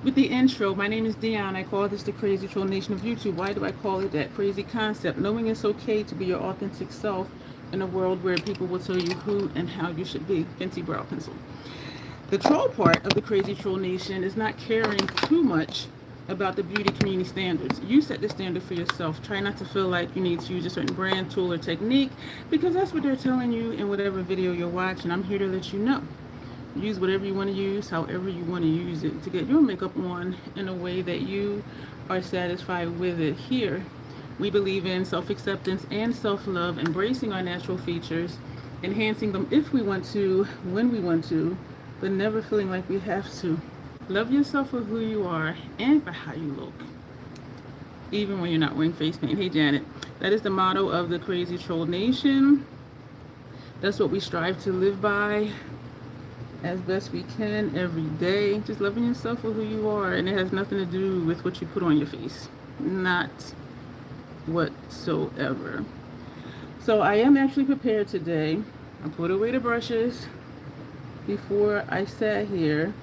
with the intro. My name is Dion. I call this the crazy troll nation of YouTube. Why do I call it that? Crazy concept. Knowing it's okay to be your authentic self in a world where people will tell you who and how you should be. Fancy brow pencil. The troll part of the crazy troll nation is not caring too much about the beauty community standards. You set the standard for yourself. Try not to feel like you need to use a certain brand, tool, or technique because that's what they're telling you in whatever video you're watching. I'm here to let you know. Use whatever you want to use, however you want to use it to get your makeup on in a way that you are satisfied with it. Here, we believe in self-acceptance and self-love, embracing our natural features, enhancing them if we want to, when we want to, but never feeling like we have to. Love yourself for who you are and for how you look, even when you're not wearing face paint. Hey, Janet. That is the motto of the Crazy Troll Nation. That's what we strive to live by as best we can every day. Just loving yourself for who you are, and it has nothing to do with what you put on your face. Not whatsoever. So I am actually prepared today. I put away the brushes before I sat here,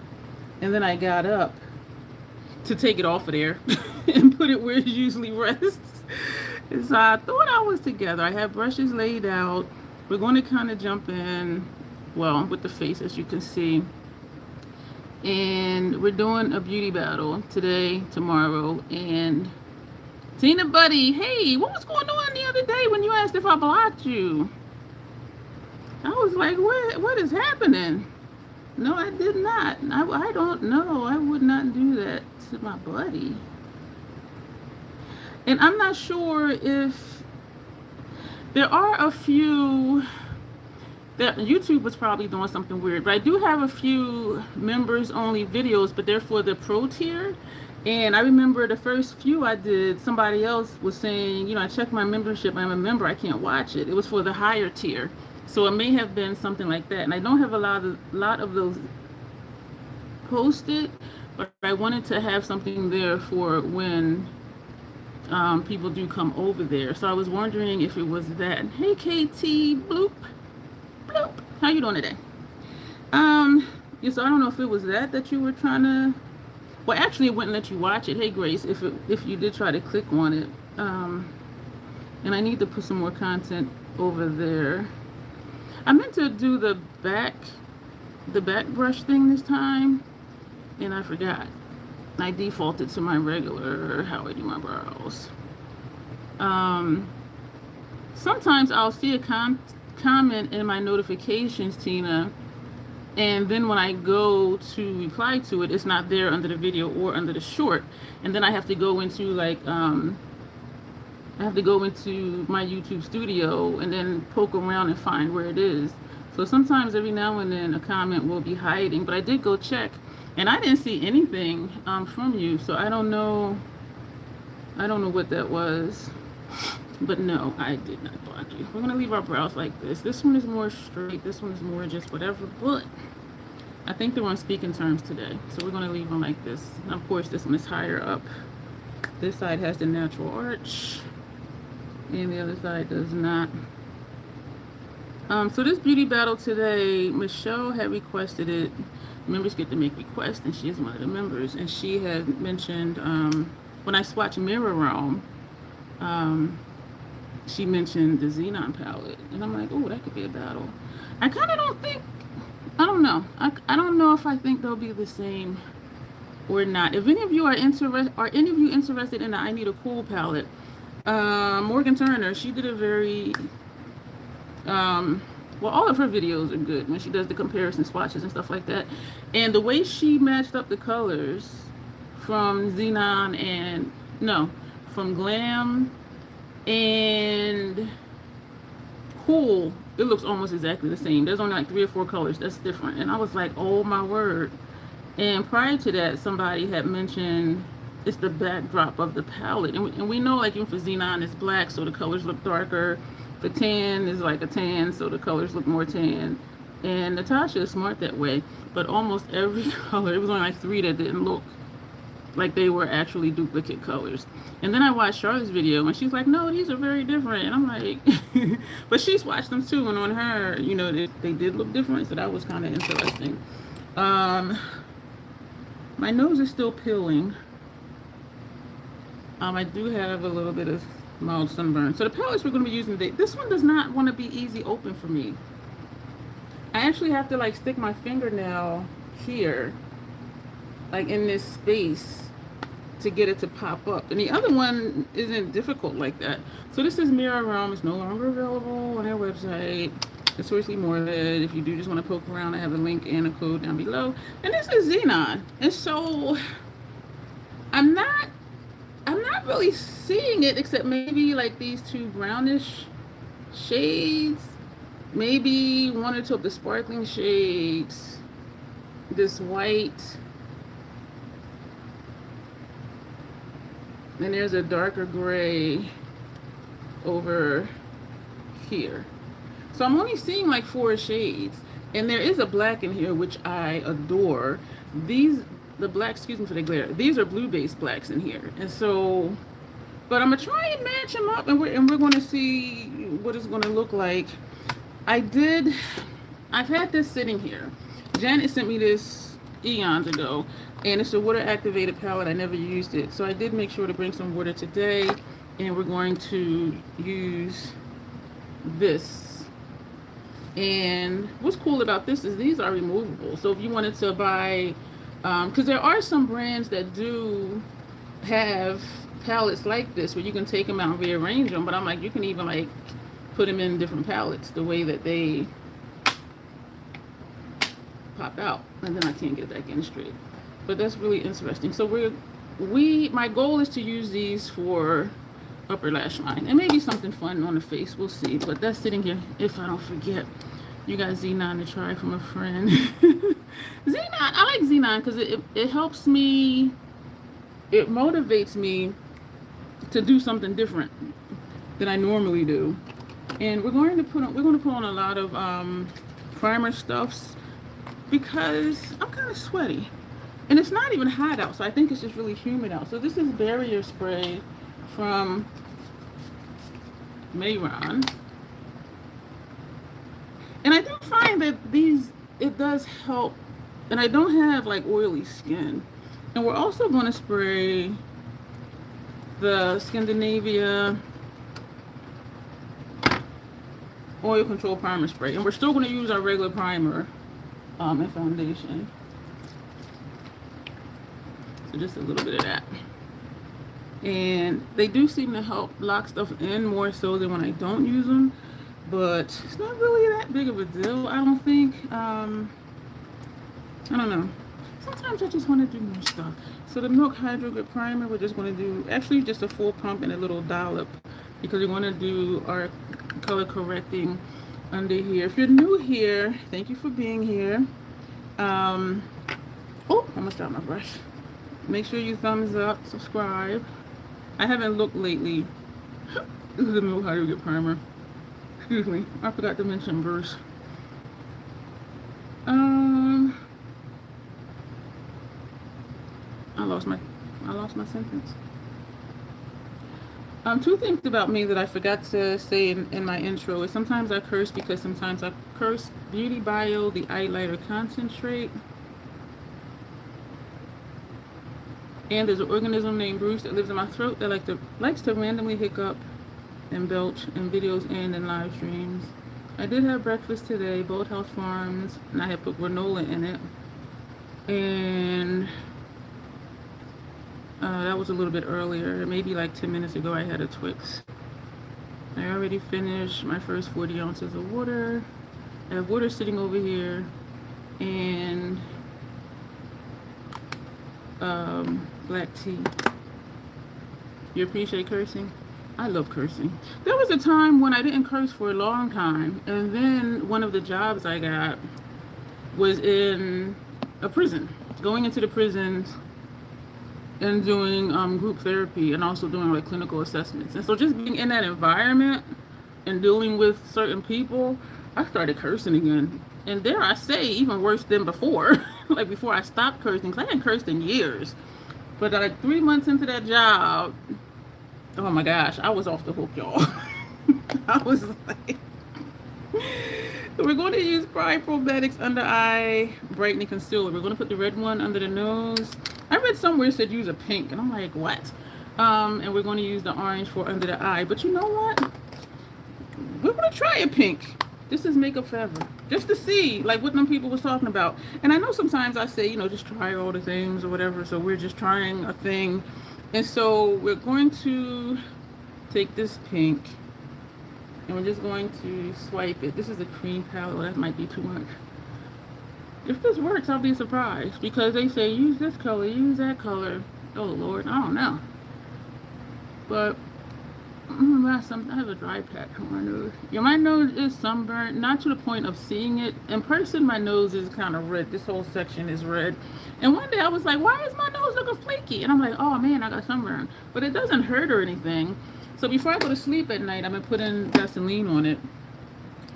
and then I got up to take it off of there and put it where it usually rests. And so I thought I was together. I have brushes laid out. We're going to kind of jump in, well, with the face, as you can see. And we're doing a beauty battle today, tomorrow. And Tina Buddy, hey, what was going on the other day when you asked if I blocked you? I was like, what is happening? No, I did not. I don't know. I would not do that to my buddy. And I'm not sure if there are a few that YouTube was probably doing something weird, but I do have a few members only videos, but they're for the pro tier. And I remember the first few I did, somebody else was saying, you know, I checked my membership, I'm a member, I can't watch it. It was for the higher tier. So it may have been something like that. And I don't have a lot of those posted, but I wanted to have something there for when people do come over there. So I was wondering if it was that. Hey, KT, bloop, bloop. How you doing today? Yeah, so I don't know if it was that you were trying to, well, actually it wouldn't let you watch it. Hey, Grace, if you did try to click on it. And I need to put some more content over there. I meant to do the back brush thing this time, and I forgot. I defaulted to my regular how I do my brows. Sometimes I'll see a comment in my notifications, Tina, and then when I go to reply to it, it's not there under the video or under the short, and then I have to go into like I have to go into my YouTube studio and then poke around and find where it is. So sometimes every now and then a comment will be hiding, but I did go check and I didn't see anything from you. So I don't know what that was, but no, I did not block you. We're gonna leave our brows like this. This one is more straight. This one is more just whatever, but I think they're on speaking terms today. So we're gonna leave them like this. And of course, this one is higher up. This side has the natural arch, and the other side does not. So this beauty battle today, Michelle had requested it. Members get to make requests, and she is one of the members. And she had mentioned when I swatched Mirror Realm, she mentioned the Xenon palette, and I'm like, oh, that could be a battle. I kind of don't think, I don't know. I don't know if I think they'll be the same or not. If any of you are interested in the I Need a Cool palette, Morgan Turner, she did a very well, all of her videos are good when she does the comparison swatches and stuff like that, and the way she matched up the colors from Xenon and from Glam and Cool, it looks almost exactly the same. There's only like 3 or 4 colors that's different, and I was like, oh my word. And prior to that, somebody had mentioned it's the backdrop of the palette. And we know, like, even for Xenon, it's black, so the colors look darker. For tan, is like a tan, so the colors look more tan. And Natasha is smart that way. But almost every color, it was only like 3 that didn't look like they were actually duplicate colors. And then I watched Charlotte's video, and she's like, no, these are very different. And I'm like, but she's watched them too, and on her, you know, they did look different, so that was kind of interesting. My nose is still peeling. I do have a little bit of mild sunburn. So the palettes we're going to be using today, this one does not want to be easy open for me. I actually have to like stick my fingernail here, like in this space, to get it to pop up. And the other one isn't difficult like that. So this is Mirror Realm. It's no longer available on our website. It's seriously more that if you do just want to poke around, I have a link and a code down below. And this is Xenon. And so I'm not really seeing it, except maybe like these two brownish shades, maybe one or two of the sparkling shades, this white, and there's a darker gray over here. So I'm only seeing like 4 shades, and there is a black in here which I adore. The black, excuse me for the glare, these are blue-based blacks in here. And so, but I'm gonna try and match them up, and we're gonna see what it's gonna look like. I've had this sitting here. Janet sent me this eons ago, and it's a water activated palette. I never used it, so I did make sure to bring some water today, and we're going to use this. And what's cool about this is these are removable. So if you wanted to buy, because there are some brands that do have palettes like this where you can take them out and rearrange them, but I'm like, you can even like put them in different palettes the way that they pop out, and then I can't get it back in straight. But that's really interesting. So my goal is to use these for upper lash line and maybe something fun on the face. We'll see. But that's sitting here if I don't forget. You got Xenon to try from a friend. Xenon, I like Xenon because it helps me, it motivates me to do something different than I normally do. And we're going to put on a lot of primer stuffs because I'm kind of sweaty. And it's not even hot out, so I think it's just really humid out. So this is barrier spray from Mayron. And I do find that it does help. And I don't have like oily skin. And we're also going to spray the Scandinavia Oil Control Primer Spray. And we're still going to use our regular primer and foundation. So just a little bit of that. And they do seem to help lock stuff in more so than when I don't use them. But it's not really that big of a deal, I don't think. I don't know. Sometimes I just want to do more stuff. So the Milk Hydro Grip Primer, we're just going to do actually just a full pump and a little dollop because we're going to do our color correcting under here. If you're new here, thank you for being here. Oh, I almost got my brush. Make sure you thumbs up, subscribe. I haven't looked lately. This is the Milk Hydro Grip Primer. Excuse me, I forgot to mention Bruce. I lost my sentence. Two things about me that I forgot to say in my intro is sometimes I curse because sometimes I curse. Beauty Bio, the eyeliner concentrate. And there's an organism named Bruce that lives in my throat that likes to randomly hiccup and belch in videos and in live streams. I did have breakfast today, Bold House Farms, and I had put granola in it. And that was a little bit earlier, maybe like 10 minutes ago I had a Twix. I already finished my first 40 ounces of water. I have water sitting over here and black tea. You appreciate cursing? I love cursing. There was a time when I didn't curse for a long time, and then one of the jobs I got was in a prison, going into the prisons and doing group therapy and also doing like clinical assessments. And so just being in that environment and dealing with certain people, I started cursing again. And dare I say, even worse than before. Like before I stopped cursing, because I hadn't cursed in years. But like 3 months into that job, oh my gosh, I was off the hook, y'all. I was like, we're going to use Pride Probiotics Under Eye Brightening Concealer. We're going to put the red one under the nose read somewhere it said use a pink, and I'm like, what? And we're going to use the orange for under the eye. But you know what? We're going to try a pink. This is Makeup Forever. Just to see, like, what them people was talking about. And I know sometimes I say, you know, just try all the things or whatever. So we're just trying a thing. And so we're going to take this pink. And we're just going to swipe it. This is a cream palette. Well, that might be too much. If this works, I'll be surprised. Because they say, use this color, use that color. Oh, Lord, I don't know. But I have a dry patch on my nose. Yeah, my nose is sunburned, not to the point of seeing it. In person, my nose is kind of red. This whole section is red. And one day I was like, why is my nose looking flaky? And I'm like, oh man, I got sunburn. But it doesn't hurt or anything. So before I go to sleep at night, I'm going to put in Vaseline on it.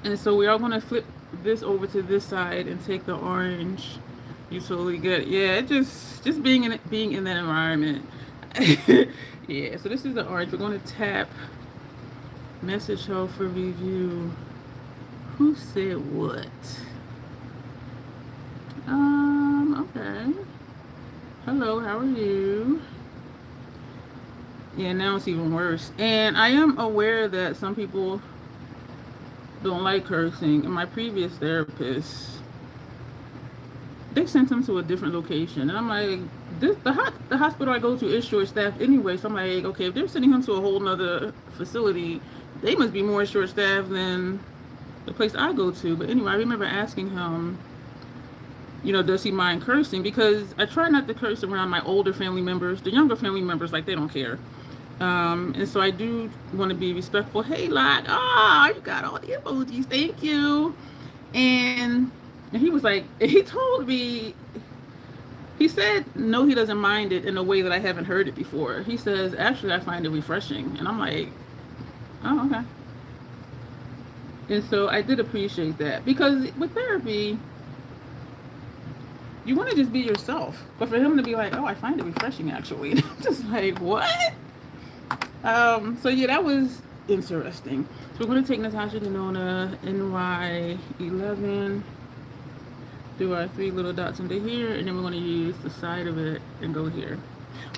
And so we are going to flip this over to this side and take the orange. You totally get it. Yeah, just being in that environment. Yeah, so this is the orange. We're going to tap message held for review. Who said what? Okay. Hello, how are you? Yeah, now it's even worse. And I am aware that some people don't like cursing. And my previous therapist, they sent him to a different location. And I'm like, the hospital I go to is short staffed anyway. So I'm like, okay, if they're sending him to a whole nother facility, they must be more short staffed than the place I go to. But anyway, I remember asking him, you know, does he mind cursing? Because I try not to curse around my older family members. The younger family members, like, they don't care. And so I do want to be respectful. Hey, like, you got all the emojis. Thank you. And he was like, he told me, he said, no, he doesn't mind it in a way that I haven't heard it before. He says, actually, I find it refreshing. And I'm like, oh, okay. And so I did appreciate that. Because with therapy, you want to just be yourself. But for him to be like, oh, I find it refreshing, actually. And I'm just like, what? So yeah, that was interesting. So we're going to take Natasha Denona, NY11, do our 3 little dots under here, and then we're going to use the side of it and go here.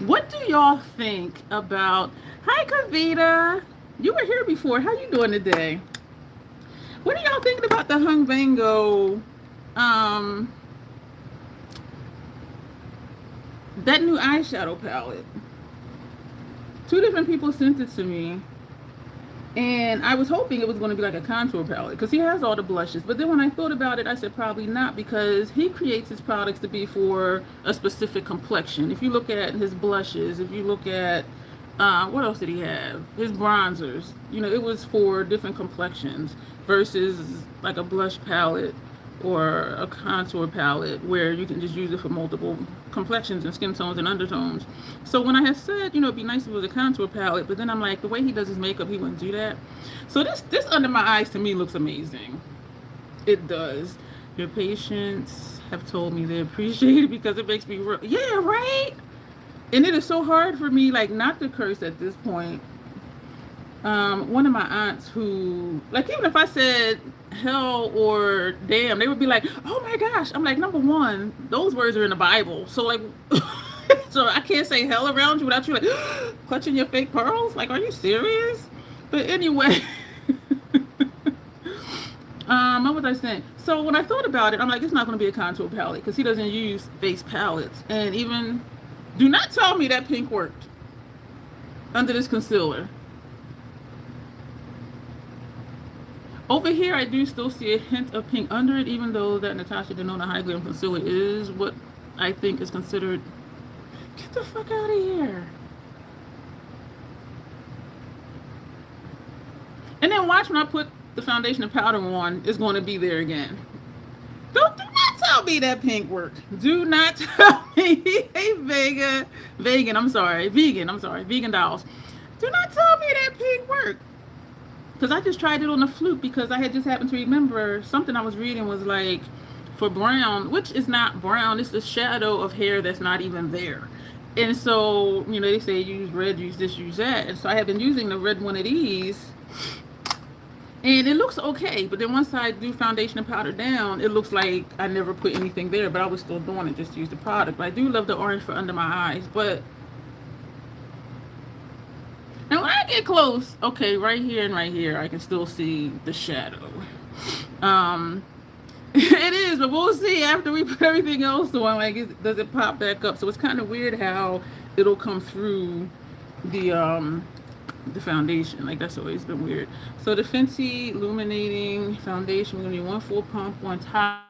What do y'all think about, hi Kavita, you were here before, how you doing today? What are y'all thinking about the Hung Bango, that new eyeshadow palette? 2 different people sent it to me, and I was hoping it was going to be like a contour palette because he has all the blushes. But then when I thought about it, I said probably not, because he creates his products to be for a specific complexion. If you look at his blushes, if you look at what else did he have? His bronzers. You know, it was for different complexions versus like a blush palette or a contour palette where you can just use it for multiple complexions and skin tones and undertones. So when I had said, you know, it'd be nice if it was a contour palette, but then I'm like, the way he does his makeup, he wouldn't do that. So this under my eyes to me looks amazing. It does. Your patients have told me they appreciate it because it makes me real. Yeah, right? And it is so hard for me, like, not to curse at this point. One of my aunts who, like, even if I said hell or damn, they would be like, oh my gosh. I'm like, number one, those words are in the Bible. So, like, so I can't say hell around you without you, like, clutching your fake pearls. Like, are you serious? But anyway, what was I saying? So when I thought about it, I'm like, it's not going to be a contour palette because he doesn't use face palettes. And even, do not tell me that pink worked under this concealer. Over here, I do still see a hint of pink under it, even though that Natasha Denona High Glam Concealer is what I think is considered. Get the fuck out of here. And then watch when I put the foundation and powder on, it's going to be there again. Do not tell me that pink worked. Do not tell me. Hey, vegan dolls. Do not tell me that pink worked. Because I just tried it on a fluke because I had just happened to remember something I was reading was like, for brown, which is not brown, it's the shadow of hair that's not even there. And so, you know, they say use red, use this, use that. And so I have been using the red one of these. And it looks okay, but then once I do foundation and powder down, it looks like I never put anything there, but I was still doing it just to use the product. But I do love the orange for under my eyes. But now when I get close, okay, right here and right here, I can still see the shadow. It is, but we'll see after we put everything else on. Like, does it pop back up? So it's kind of weird how it'll come through the foundation. Like, that's always been weird. So the Fenty illuminating foundation, we're gonna do one full pump, one top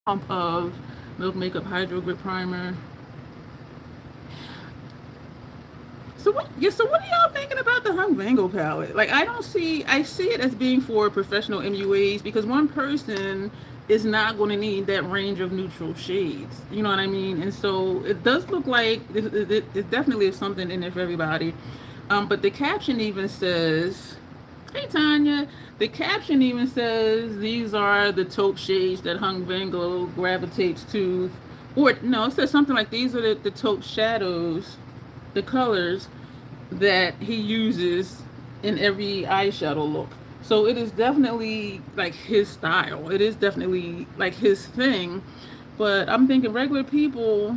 pump of Milk Makeup Hydro Grip Primer. So what are y'all thinking about the Hung Vango palette? Like, I see it as being for professional MUAs, because one person is not going to need that range of neutral shades. You know what I mean? And so it does look like it definitely is something in there for everybody. But the caption even says, hey Tanya, the caption even says these are the taupe shades that Hung Vango gravitates to. Or no, it says something like these are the taupe shadows, the colors that he uses in every eyeshadow look. So it is definitely like his style. It is definitely like his thing. But I'm thinking regular people,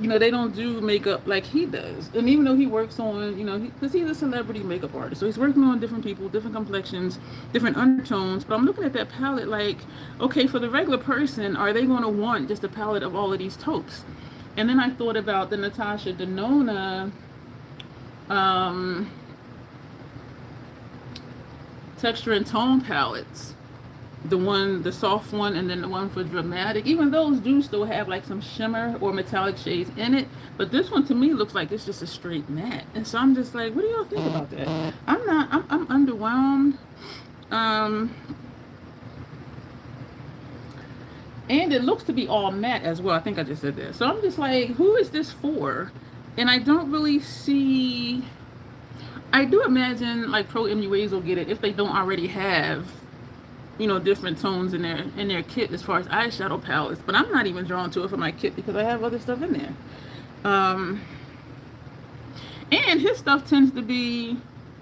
you know, they don't do makeup like he does. And even though he works on, you know, because he's a celebrity makeup artist, so he's working on different people, different complexions, different undertones. But I'm looking at that palette like, okay, for the regular person, are they going to want just a palette of all of these taupes? And then I thought about the Natasha Denona texture and tone palettes. The soft one, and then the one for dramatic. Even those do still have like some shimmer or metallic shades in it. But this one to me looks like it's just a straight matte. And so I'm just like, what do y'all think about that? I'm underwhelmed. And it looks to be all matte as well. I think I just said that. So I'm just like, who is this for? And I don't really see... I do imagine like pro MUAs will get it if they don't already have, you know, different tones in their kit as far as eyeshadow palettes. But I'm not even drawn to it for my kit because I have other stuff in there. And his stuff tends to be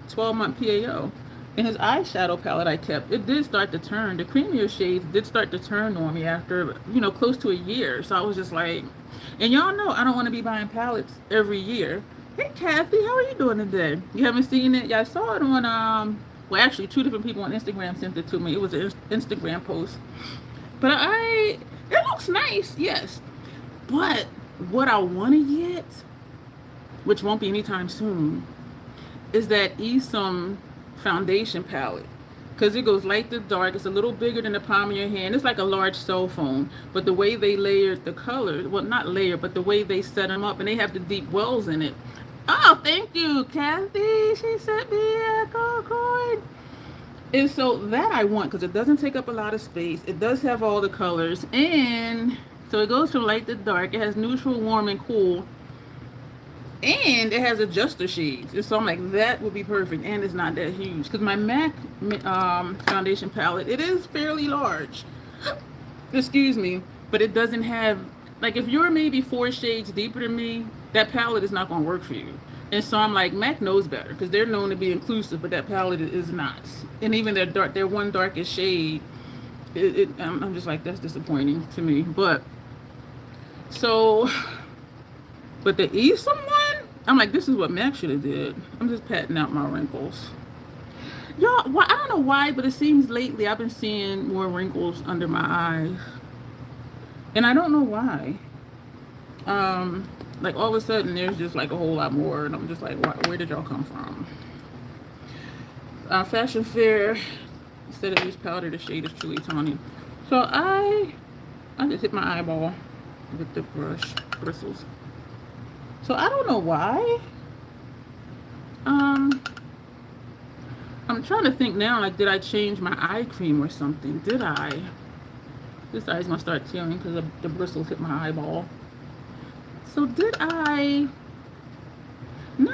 12-month PAO. And his eyeshadow palette I kept, it did start to turn. The creamier shades did start to turn on me after, you know, close to a year. So I was just like, and y'all know I don't want to be buying palettes every year. Hey, Kathy, how are you doing today? You haven't seen it? Yeah, I saw it on, well, actually, 2 different people on Instagram sent it to me. It was an Instagram post. But it looks nice, yes. But what I want to get, which won't be anytime soon, is that Esom foundation palette, because it goes light to dark. It's a little bigger than the palm of your hand. It's like a large cell phone, but the way they layered the colors, well, not layered, but the way they set them up, and they have the deep wells in it. Oh, thank you, Kathy. She sent me a gold coin. And so that I want, because it doesn't take up a lot of space. It does have all the colors, and so it goes from light to dark. It has neutral, warm, and cool. And it has adjuster shades. And so I'm like, that would be perfect. And it's not that huge. Because my MAC foundation palette, it is fairly large. Excuse me. But it doesn't have, like, if you're maybe 4 shades deeper than me, that palette is not going to work for you. And so I'm like, MAC knows better. Because they're known to be inclusive, but that palette is not. And even their one darkest shade, I'm just like, that's disappointing to me. But, so... But the Esom one, I'm like, this is what MAC should have did. I'm just patting out my wrinkles. Y'all, I don't know why, but it seems lately I've been seeing more wrinkles under my eyes. And I don't know why. Like all of a sudden there's just like a whole lot more. And I'm just like, where did y'all come from? Fashion Fair, instead of use powder, the shade is truly tawny. So I just hit my eyeball with the bristles. So I don't know why. I'm trying to think now, like, did I change my eye cream or something? Did I? This eye's gonna start tearing because the bristles hit my eyeball. So did I? No,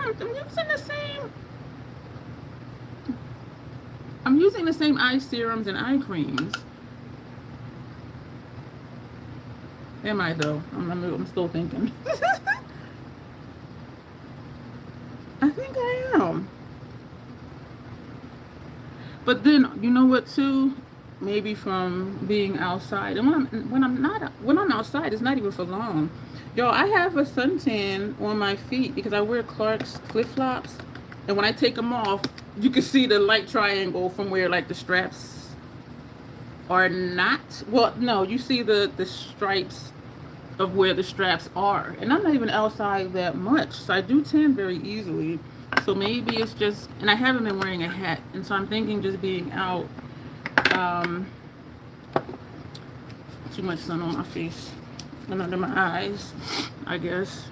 I'm using the same eye serums and eye creams. Am I though? I'm still thinking. I think I am. But then you know what too? Maybe from being outside, and when I'm outside, it's not even for long. Yo, I have a suntan on my feet because I wear Clark's flip flops, and when I take them off, you can see the light triangle from where like the straps are not. Well, no, you see the stripes of where the straps are, and I'm not even outside that much, so I do tan very easily. So maybe it's just, and I haven't been wearing a hat, and so I'm thinking just being out. Um, Too much sun on my face and under my eyes, I guess.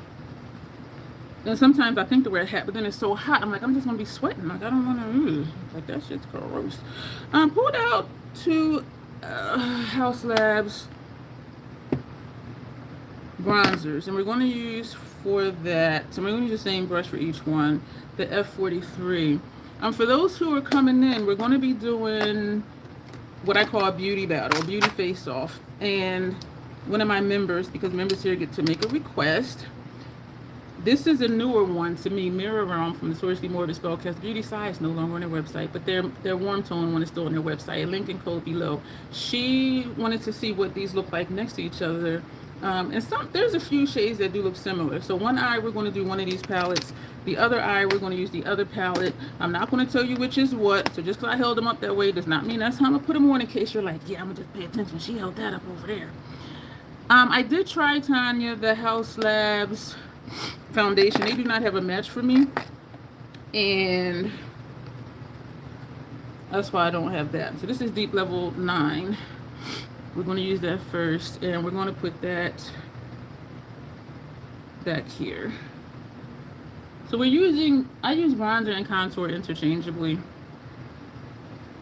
And sometimes I think to wear a hat, but then it's so hot. I'm like, I'm just gonna be sweating. Like I don't wanna. Like that shit's gross. Pulled out two House Labs bronzers, and we're going to use for that. So we're going to use the same brush for each one, the F43. For those who are coming in, we're going to be doing what I call a beauty battle, beauty face off. And one of my members, because members here get to make a request. This is a newer one to me, Mirror Realm from the Source More of the Spellcast Beauty side. It's no longer on their website, but their warm tone one is still on their website. Link and code below. She wanted to see what these look like next to each other. And there's a few shades that do look similar. So one eye, we're going to do one of these palettes. The other eye, we're going to use the other palette. I'm not going to tell you which is what. So just because I held them up that way does not mean that's how I'm going to put them on, in case you're like, yeah, I'm going to just pay attention. She held that up over there. I did try, Tanya, the House Labs foundation. They do not have a match for me. And that's why I don't have that. So this is Deep Level 9. We're going to use that first, and we're going to put that back here. So I use bronzer and contour interchangeably.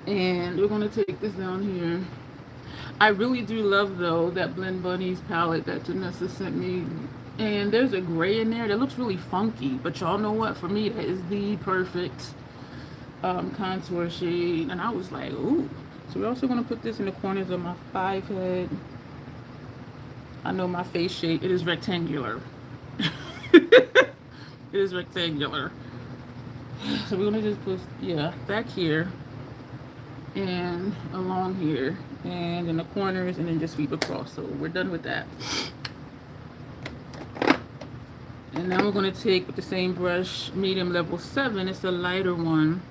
And we're going to take this down here. I really do love, though, that Blend Bunnies palette that Janessa sent me. And there's a gray in there that looks really funky. But y'all know what? For me, that is the perfect contour shade. And I was like, ooh. So we're also going to put this in the corners of my 5 head. I know my face shape. It is rectangular. It is rectangular. So we're going to just put, back here. And along here. And in the corners. And then just sweep across. So we're done with that. And now we're going to take, with the same brush, medium level 7. It's a lighter one.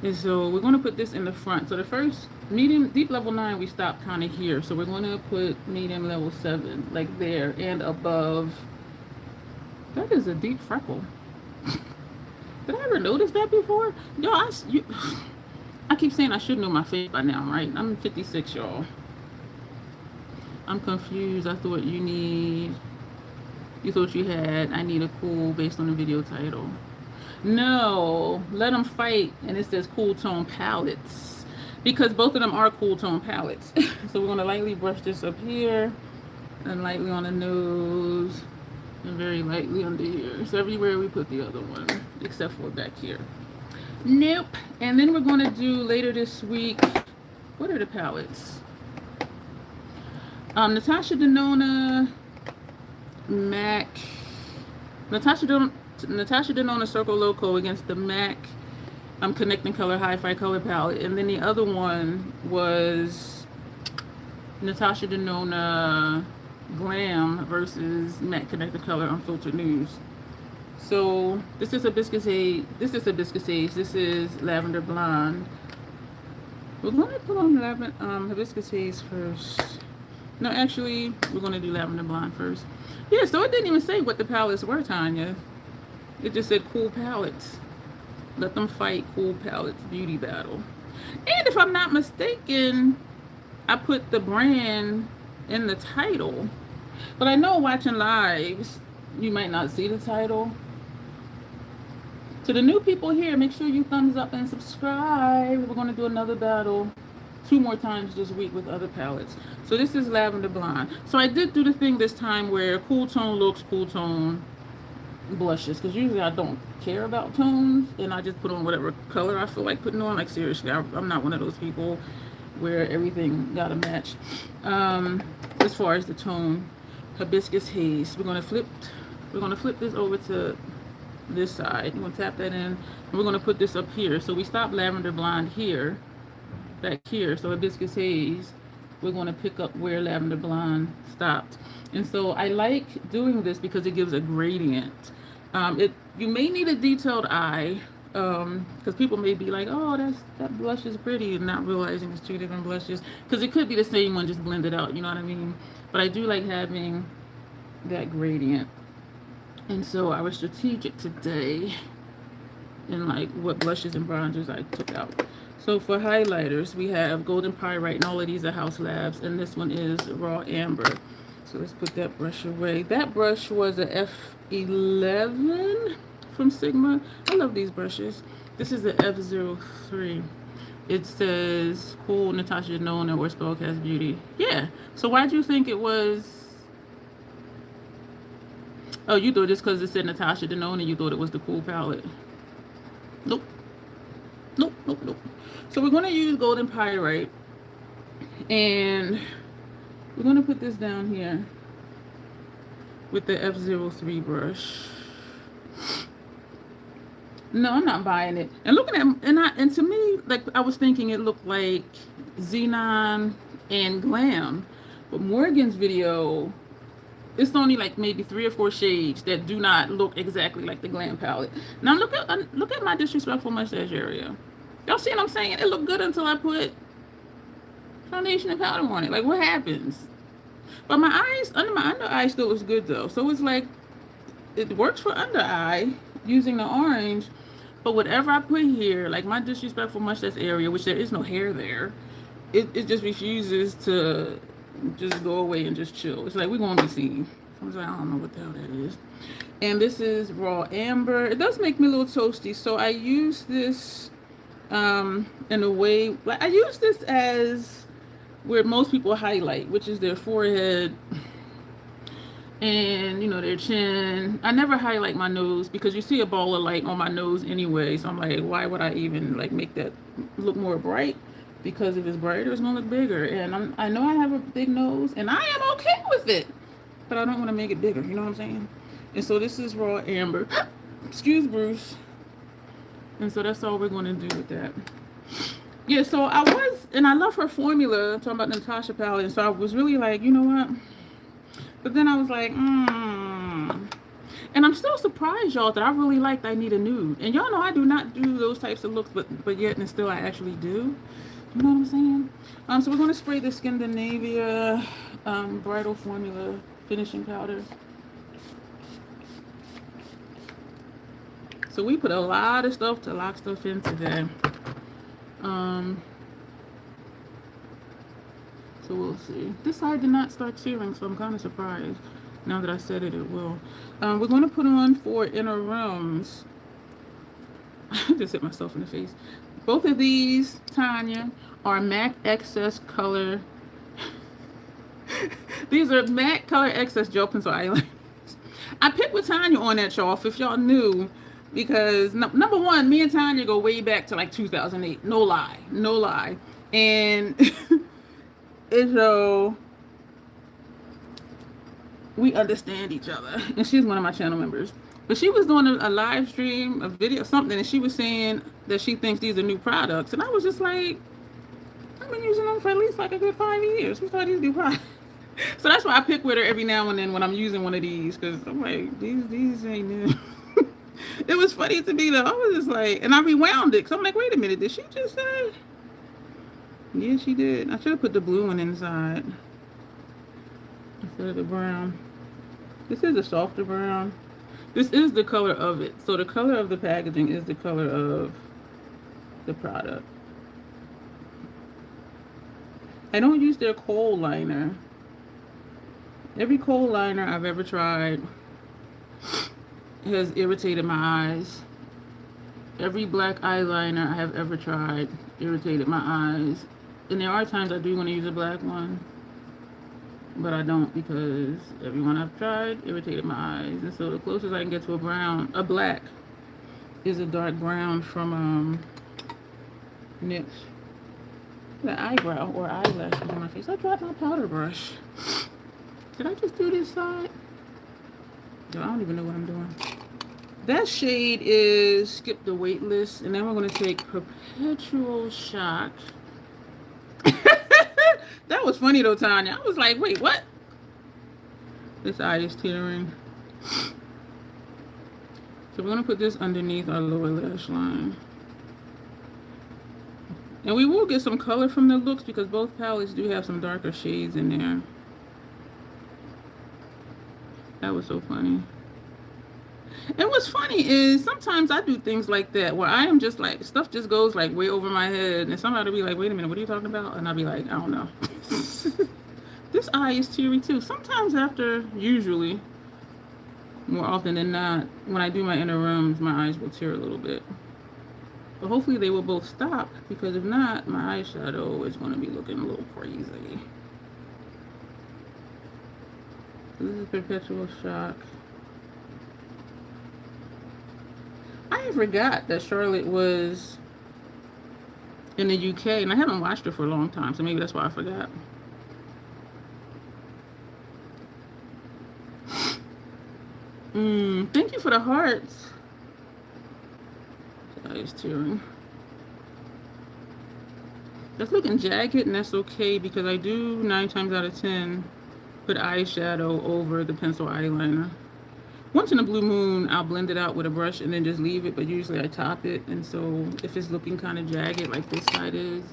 And so we're going to put this in the front. So the first deep level 9, we stopped kind of here. So we're going to put medium level 7 like there and above. That is a deep freckle. Did I ever notice that before? Yo, I keep saying I should know my face by now, right? I'm 56, y'all. I'm confused. I thought you thought you had, I need a cool based on the video title. No, let them fight, and it says cool tone palettes, because both of them are cool tone palettes. So we're going to lightly brush this up here, and lightly on the nose, and very lightly under here. So everywhere we put the other one, except for back here. Nope. And then we're going to do later this week, what are the palettes? Natasha Denona, MAC, Natasha Denona Circle Loco against the MAC Connecting Color Hi-Fi Color Palette. And then the other one was Natasha Denona Glam versus MAC Connecting Color Unfiltered News. So this is Hibiscus Haze. This is Lavender Blonde. We're going to put on Hibiscus Haze first. No, actually, we're going to do Lavender Blonde first. Yeah, so it didn't even say what the palettes were, Tanya. It just said cool palettes. Let them fight, cool palettes, beauty battle. And if I'm not mistaken, I put the brand in the title. But I know watching lives, you might not see the title. To the new people here, make sure you thumbs up and subscribe. We're going to do another battle 2 more times this week with other palettes. So this is Lavender Blonde. So I did do the thing this time where cool tone looks, cool tone blushes, because usually I don't care about tones, and I just put on whatever color I feel like putting on. Like seriously, I'm not one of those people where everything gotta match. As far as the tone, Hibiscus Haze. We're gonna flip this over to this side. I'm gonna tap that in, and we're gonna put this up here. So we stop lavender blonde here, back here. So hibiscus haze, we're gonna pick up where lavender blonde stopped. And so I like doing this because it gives a gradient. You may need a detailed eye, because people may be like, oh, that blush is pretty, and not realizing it's two different blushes, because it could be the same one just blended out, you know what I mean? But I do like having that gradient. And so I was strategic today in like what blushes and bronzers I took out. So for highlighters, we have Golden Pyrite, and all of these are House Labs, and this one is Raw Amber. So let's put that brush away. That brush was a F11 from Sigma. I love these brushes. This is the F03. It says cool Natasha Denona or Spellcast Beauty. Yeah. So why'd you think it was? Oh, you thought just because it said Natasha Denona, you thought it was the cool palette. Nope. Nope, nope, nope. So we're going to use Golden Pyrite, and we're going to put this down here with the F03 brush. No, I'm not buying it. And looking at, and to me, like, I was thinking it looked like Xenon and Glam. But Morgan's video, it's only like maybe 3 or 4 shades that do not look exactly like the Glam palette. Now look at my disrespectful mustache area. Y'all see what I'm saying? It looked good until I put foundation and powder on it. Like, what happens? But my eyes, under eye still looks good though. So it's like, it works for under eye using the orange. But whatever I put here, like my disrespectful mustache area, which there is no hair there, it just refuses to just go away and just chill. It's like, we're going to be seen. I was like, I don't know what the hell that is. And this is Raw Amber. It does make me a little toasty. So I use this in a way, like I use this as where most people highlight, which is their forehead and, you know, their chin. I never highlight my nose because you see a ball of light on my nose anyway. So I'm like, why would I even like make that look more bright? Because if it's brighter, it's gonna look bigger. And I know I have a big nose, and I am okay with it, but I don't want to make it bigger. You know what I'm saying? And so this is Raw Amber. Excuse Bruce. And so that's all we're going to do with that. Yeah, so and I love her formula. I'm talking about the Natasha palette. And so I was really like, you know what? But then I was like, And I'm still surprised, y'all, that I really liked I Need a Nude. And y'all know I do not do those types of looks, but yet and still I actually do. You know what I'm saying? So we're going to spray the Scandinavia Bridal Formula finishing powder. So we put a lot of stuff to lock stuff in today. So we'll see. This side did not start tearing, so I'm kind of surprised. Now that I said it, it will. We're going to put on for Inner Rooms. I just hit myself in the face. Both of these, Tanya, are MAC Excess Color. These are MAC Color Excess Gel Pencil Eyeliners. I picked with Tanya on that, y'all, if y'all knew. Because, number one, me and Tanya go way back to like 2008. No lie. No lie. And so we understand each other. And she's one of my channel members. But she was doing a live stream, a video, something, and she was saying that she thinks these are new products. And I was just like, I've been using them for at least like a good 5 years. Who thought these new products? So that's why I pick with her every now and then when I'm using one of these. Because I'm like, these ain't new. It was funny to me though. I was just like, and I rewound it. So I'm like, wait a minute, did she just say? Yeah, she did. I should have put the blue one inside instead of the brown. This is a softer brown. This is the color of it. So the color of the packaging is the color of the product. I don't use their kohl liner. Every kohl liner I've ever tried has irritated my eyes. Every black eyeliner I have ever tried irritated my eyes. And there are times I do want to use a black one, but I don't because every one I've tried irritated my eyes. And so the closest I can get to a black, is a dark brown from NYX. The eyebrow or eyelashes on my face. I dropped my powder brush. Did I just do this side? I don't even know what I'm doing. That shade is Skip the Wait List. And then we're going to take Perpetual Shock. That was funny though, Tanya. I was like, wait, what? This eye is tearing. So we're going to put this underneath our lower lash line. And we will get some color from the looks because both palettes do have some darker shades in there. That was so funny. And what's funny is sometimes I do things like that where I am just like, stuff just goes like way over my head. And somebody will be like, wait a minute, what are you talking about? And I'll be like, I don't know. This eye is teary too. Sometimes after, usually, more often than not, when I do my inner rooms, my eyes will tear a little bit. But hopefully they will both stop, because if not, my eyeshadow is going to be looking a little crazy. This is Perpetual Shock. I forgot that Charlotte was in the UK, and I haven't watched her for a long time, so maybe that's why I forgot. Thank you for the hearts. That is tearing. That's looking jagged, and that's okay because I do 9 times out of 10 put eyeshadow over the pencil eyeliner. Once in a blue moon, I'll blend it out with a brush and then just leave it, but usually I top it. And so if it's looking kind of jagged like this side is,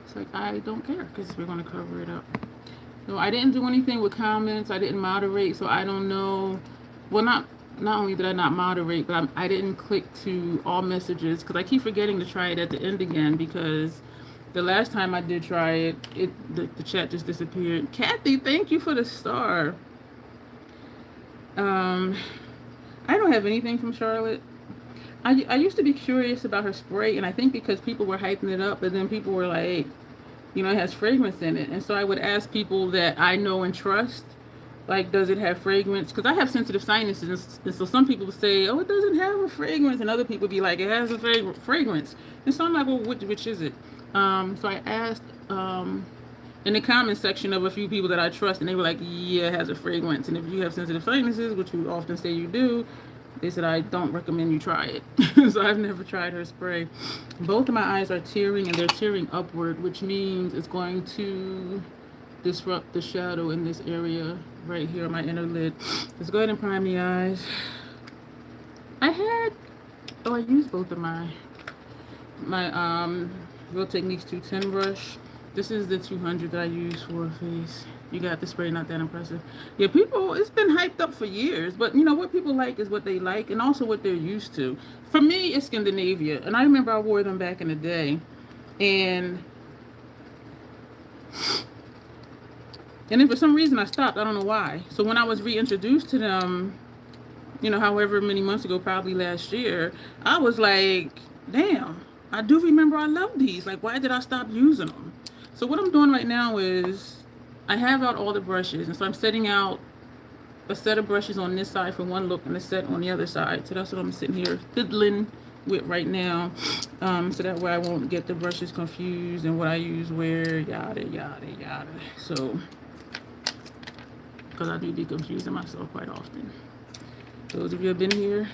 it's like I don't care because we're going to cover it up. So I didn't do anything with comments. I didn't moderate, so I don't know. Well, not only did I not moderate, but I didn't click to all messages because I keep forgetting to try it at the end again, because the last time I did try it, the chat just disappeared. Kathy, thank you for the star. I don't have anything from Charlotte. I used to be curious about her spray, and I think because people were hyping it up, but then people were like, you know, it has fragrance in it. And so I would ask people that I know and trust, like, does it have fragrance? Because I have sensitive sinuses, and so some people say, oh, it doesn't have a fragrance, and other people be like, it has a fragrance. And so I'm like, well, which is it? So I asked in the comment section of a few people that I trust, and they were like, yeah, it has a fragrance. And if you have sensitive sinuses, which you often say you do, they said, I don't recommend you try it. So I've never tried her spray. Both of my eyes are tearing, and they're tearing upward, which means it's going to disrupt the shadow in this area right here on my inner lid. Let's go ahead and prime the eyes. I used both of my Real Techniques 210 brush. This is the 200 that I use for a face. You got the spray, not that impressive. Yeah, people, it's been hyped up for years, but you know what people like is what they like, and also what they're used to. For me, it's Scandinavia, and I remember I wore them back in the day, and then for some reason I stopped. I don't know why. So when I was reintroduced to them, you know, however many months ago, probably last year, I was like, damn, I do remember I loved these. Like, why did I stop using them? So what I'm doing right now is I have out all the brushes, and so I'm setting out a set of brushes on this side for one look and a set on the other side. So that's what I'm sitting here fiddling with right now, so that way I won't get the brushes confused and what I use where, yada yada yada. So because I do be confusing myself quite often. Those of you who have been here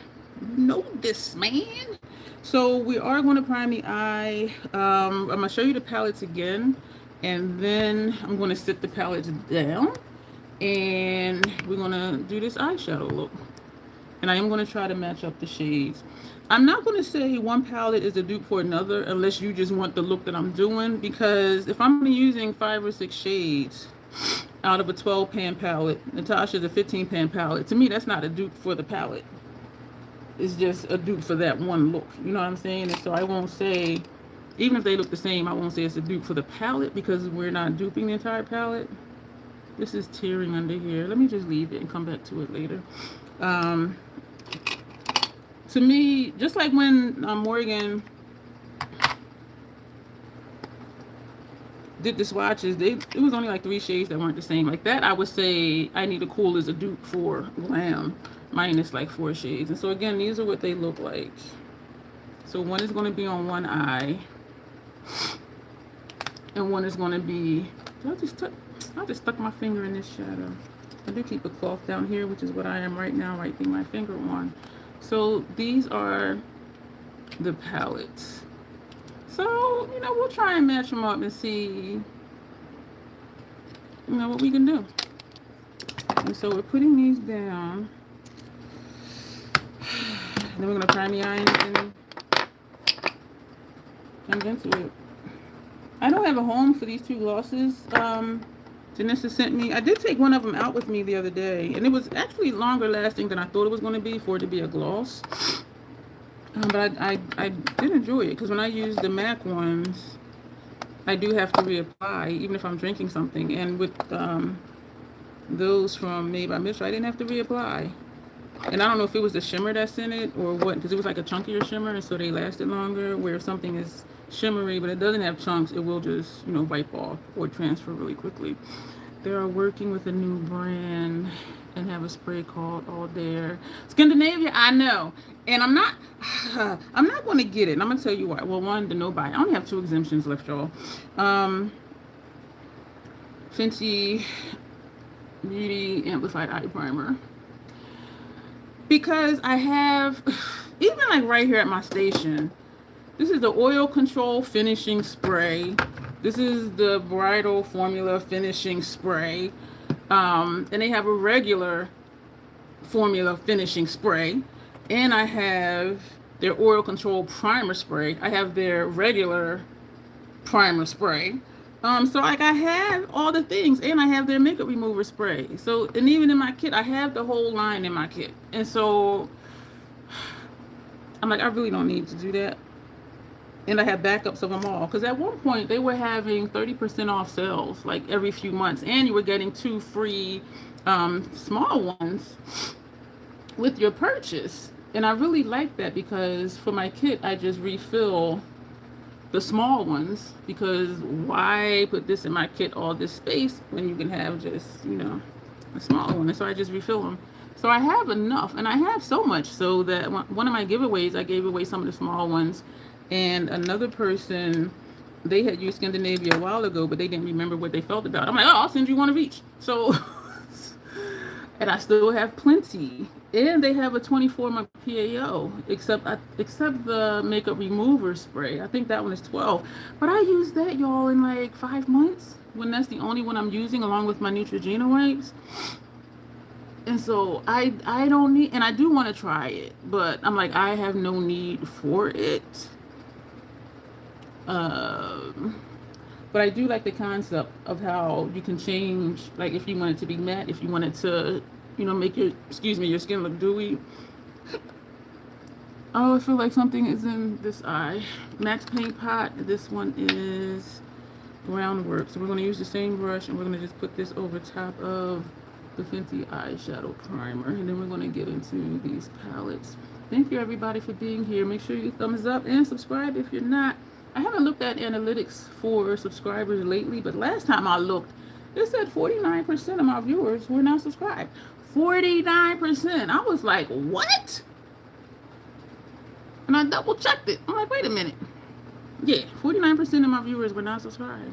know this, man. So we are going to prime the eye. I'm going to show you the palettes again, and then I'm going to sit the palettes down, and we're going to do this eyeshadow look. And I am going to try to match up the shades. I'm not going to say one palette is a dupe for another unless you just want the look that I'm doing, because if I'm using 5 or 6 shades out of a 12 pan palette, Natasha's a 15 pan palette, to me that's not a dupe for the palette. It's just a dupe for that one look. You know what I'm saying? And so I won't say, even if they look the same, I won't say it's a dupe for the palette because we're not duping the entire palette. This is tearing under here. Let me just leave it and come back to it later. To me, just like when Morgan did the swatches, it was only like 3 shades that weren't the same. Like that, I would say I Need a Cool is a dupe for Glam, minus like 4 shades. And so again, these are what they look like. So one is going to be on one eye, and one is going to be, I just stuck my finger in this shadow. I do keep a cloth down here, which is what I am right now, wiping my finger on. So these are the palettes. So, you know, we'll try and match them up and see, you know, what we can do. And so we're putting these down. Then we're going to prime the eye and into it. I don't have a home for these two glosses. Janessa sent me. I did take one of them out with me the other day, and it was actually longer lasting than I thought it was going to be for it to be a gloss. But I did enjoy it because when I use the MAC ones, I do have to reapply even if I'm drinking something. And with those from Made by Mishra, I didn't have to reapply. And I don't know if it was the shimmer that's in it or what, because it was like a chunkier shimmer, and so they lasted longer. Where if something is shimmery but it doesn't have chunks, it will just, you know, wipe off or transfer really quickly. They are working with a new brand and have a spray called All Dare Scandinavia. I know, and I'm not going to get it. And I'm gonna tell you why. Well, one, the no buy. I only have 2 exemptions left, y'all. Fenty Beauty Amplified Eye Primer. Because I have, even like right here at my station, this is the Oil Control Finishing Spray. This is the Bridal Formula Finishing Spray. And they have a regular Formula Finishing Spray. And I have their Oil Control Primer Spray. I have their regular primer spray. So like I have all the things, and I have their makeup remover spray. So, and even in my kit, I have the whole line in my kit. And so I'm like, I really don't need to do that. And I have backups of them all. Because at one point, they were having 30% off sales, like every few months. And you were getting 2 free small ones with your purchase. And I really like that because for my kit, I just refill the small ones, because why put this in my kit, all this space, when you can have just, you know, a smaller one? And so I just refill them. So I have enough, and I have so much so that one of my giveaways, I gave away some of the small ones, and another person, they had used Scandinavia a while ago, but they didn't remember what they felt about it. I'm like, oh, I'll send you one of each. So, and I still have plenty. And they have a 24-month PAO, except the makeup remover spray. I think that one is 12. But I use that, y'all, in like 5 months, when that's the only one I'm using, along with my Neutrogena wipes. And so I don't need, and I do want to try it, but I'm like, I have no need for it. But I do like the concept of how you can change, like if you want it to be matte, if you want it to, you know, make your skin look dewy. Oh, I feel like something is in this eye. Max Paint Pot. This one is Groundwork. So we're going to use the same brush, and we're going to just put this over top of the Fenty eyeshadow primer. And then we're going to get into these palettes. Thank you, everybody, for being here. Make sure you thumbs up and subscribe if you're not. I haven't looked at analytics for subscribers lately, but last time I looked, it said 49% of my viewers were not subscribed. 49%. I was like, what? And I double checked it. I'm like, wait a minute. Yeah, 49% of my viewers were not subscribed.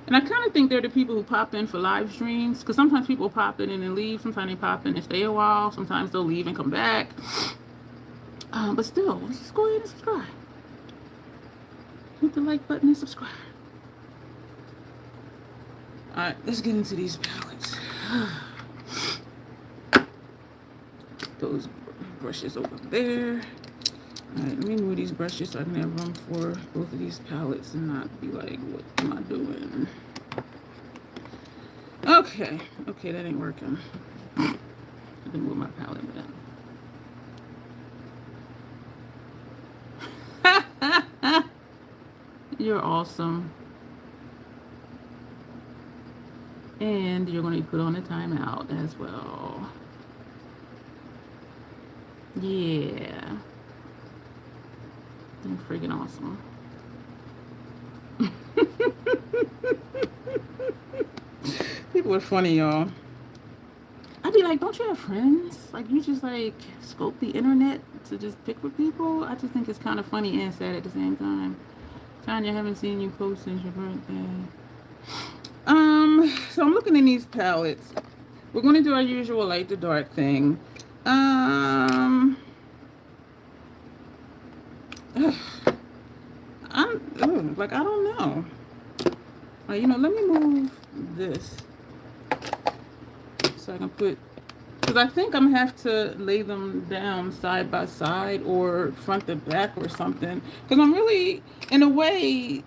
And I kind of think they're the people who pop in for live streams, because sometimes people pop in and then leave. Sometimes they pop in and stay a while. Sometimes they'll leave and come back. But still, just go ahead and subscribe. Hit the like button and subscribe. Alright, let's get into these palettes. Those brushes over there. Alright, let me move these brushes so I can have room for both of these palettes and not be like, what am I doing? Okay, that ain't working. I can move my palette back. You're awesome. And you're going to put on a timeout as well. Yeah. You're freaking awesome. People are funny, y'all. I'd be like, don't you have friends? Like, you just like scope the internet to just pick with people? I just think it's kind of funny and sad at the same time. Tanya, I haven't seen you post since your birthday. So I'm looking in these palettes. We're going to do our usual light to dark thing. like, I don't know. You know, let me move this so I can put, because I think I'm gonna have to lay them down side by side or front to back or something. Because I'm really, in a way,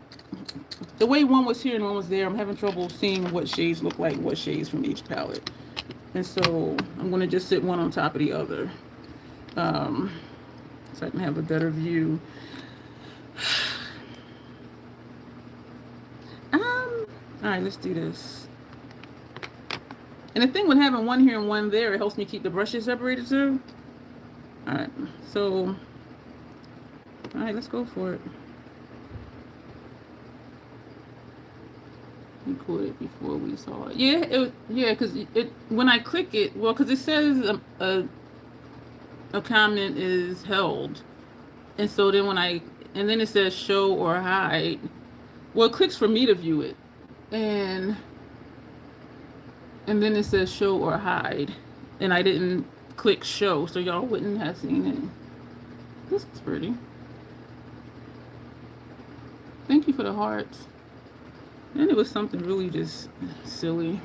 the way one was here and one was there, I'm having trouble seeing what shades look like, what shades from each palette. And so I'm gonna just sit one on top of the other, so I can have a better view. All right, let's do this. And the thing with having one here and one there, it helps me keep the brushes separated too. All right, so, all right, let's go for it. Recorded before we saw it. Yeah, because it when I click it, well, because it says a comment is held, and so then and then it says show or hide. Well, it clicks for me to view it, and then it says show or hide, and I didn't click show, so y'all wouldn't have seen it. This is pretty. Thank you for the hearts. And it was something really just silly.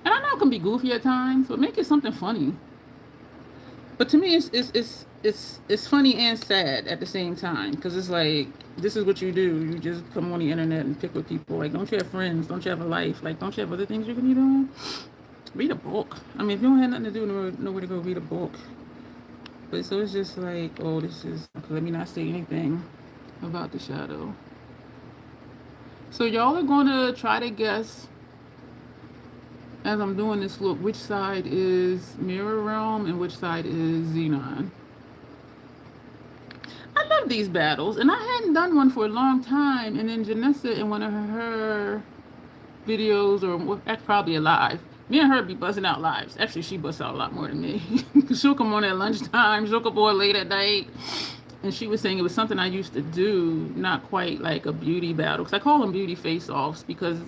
And I know it can be goofy at times, but make it something funny. But to me, it's funny and sad at the same time, because it's like, this is what you do. You just come on the internet and pick with people. Like, don't you have friends? Don't you have a life? Like, don't you have other things you can be doing? Read a book. I mean, if you don't have nothing to do, nowhere to go, read a book. But so it's just like, oh, this is, let me not say anything about the shadow. So y'all are going to try to guess, as I'm doing this look, which side is Mirror Realm and which side is Xenon. I love these battles, and I hadn't done one for a long time, and then Janessa in one of her videos, or probably a live, me and her be buzzing out lives. Actually, she busts out a lot more than me. She'll come on at lunchtime, she'll come on late at night. And she was saying it was something I used to do, not quite like a beauty battle. Because I call them beauty face-offs, because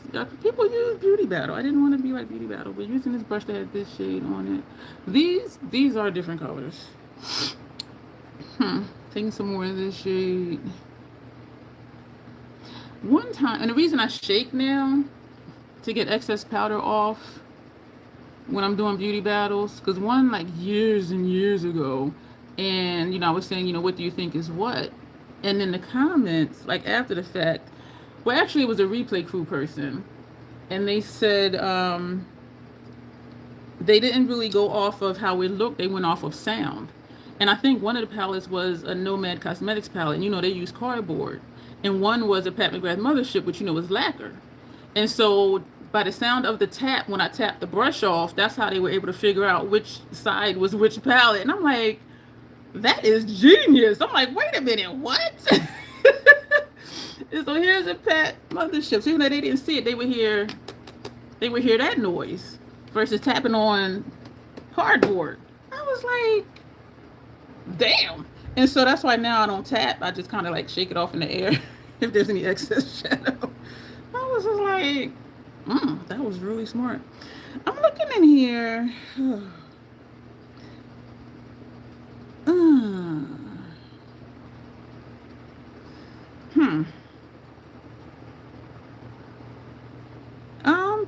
people use beauty battle. I didn't want to be like beauty battle, but using this brush that had this shade on it. These are different colors. Taking some more of this shade. One time, and the reason I shake now, to get excess powder off when I'm doing beauty battles, because one like years and years ago, and, you know, I was saying, you know, what do you think is what? And in the comments, like after the fact, well, actually it was a replay crew person. And they said they didn't really go off of how it looked. They went off of sound. And I think one of the palettes was a Nomad Cosmetics palette. And, you know, they use cardboard. And one was a Pat McGrath Mothership, which, you know, was lacquer. And so by the sound of the tap, when I tapped the brush off, that's how they were able to figure out which side was which palette. And I'm like, that is genius. I'm like, wait a minute, what? So here's a Pat Mothership. So even though they didn't see it, they would hear that noise versus tapping on cardboard. I was like, damn. And so that's why now I don't tap. I just kind of like shake it off in the air if there's any excess shadow. I was just like, that was really smart. I'm looking in here.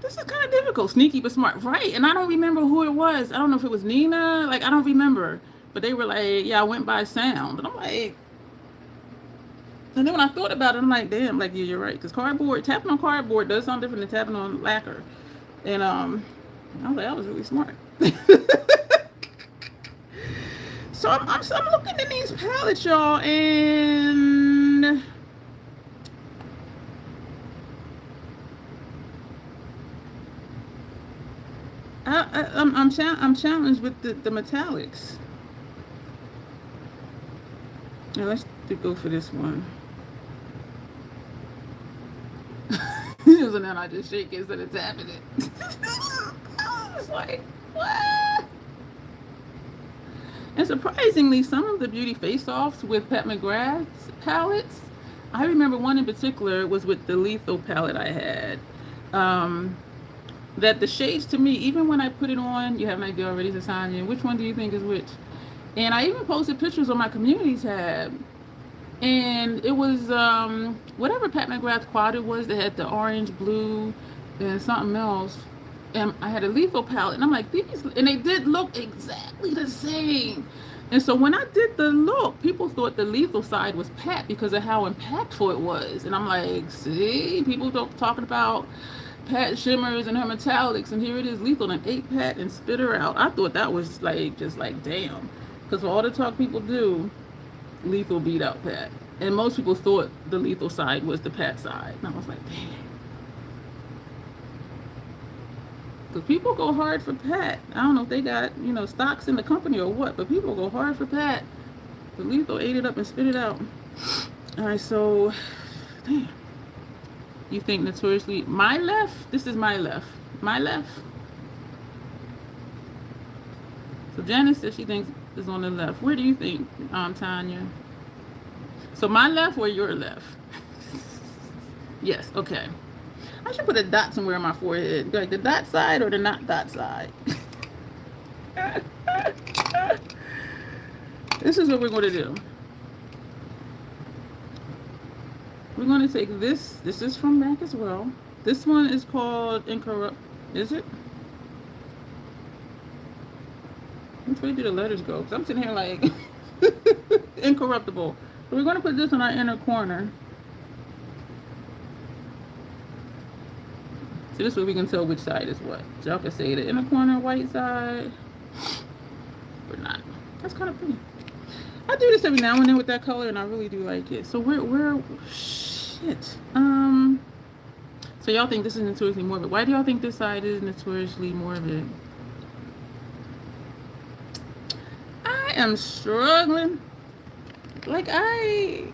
This is kind of difficult. Sneaky but smart, right? And I don't remember who it was. I don't know if it was Nina. Like, I don't remember. But they were like, yeah, I went by sound. And I'm like, and then when I thought about it, I'm like, damn, like, yeah, you're right. Because tapping on cardboard does sound different than tapping on lacquer. And I was like, that was really smart. So I'm looking at these palettes, y'all, and I'm challenged with the metallics. Now let's go for this one. So now I just shake it instead of tapping it. I was like, what? And surprisingly, some of the beauty face-offs with Pat McGrath's palettes, I remember one in particular was with the Lethal palette I had. That the shades to me, even when I put it on, you have an idea already, Tanya, which one do you think is which? And I even posted pictures on my community tab And it was whatever Pat McGrath quad it was that had the orange, blue, and something else. And I had a lethal palette, and I'm like, these, and they did look exactly the same. And so when I did the look, people thought the lethal side was Pat because of how impactful it was. And I'm like, see, people talking about Pat shimmers and her metallics, and here it is, lethal, and 8 Pat and spit her out. I thought that was like, just like, damn. Because for all the talk people do, lethal beat out Pat. And most people thought the lethal side was the Pat side. And I was like, damn. Because people go hard for Pat. I don't know if they got, stocks in the company or what, but people go hard for Pat. The lethal ate it up and spit it out. All right, so, damn. You think notoriously, my left? This is my left. My left. So Janice says she thinks it's on the left. Where do you think, Tanya? So my left or your left? Yes, okay. I should put a dot somewhere on my forehead. Like the dot side or the not dot side. This is what we're going to do. We're going to take this. This is from MAC as well. This one is called Incorrupt. Is it? Which way do the letters go? Because I'm sitting here like Incorruptible. So we're going to put this in our inner corner. So this way we can tell which side is what. So y'all can say the inner corner white side or not. That's kind of pretty. I do this every now and then with that color, and I really do like it. So we're shit. So y'all think this is notoriously morbid. Why do y'all think this side is notoriously morbid? I am struggling. Like and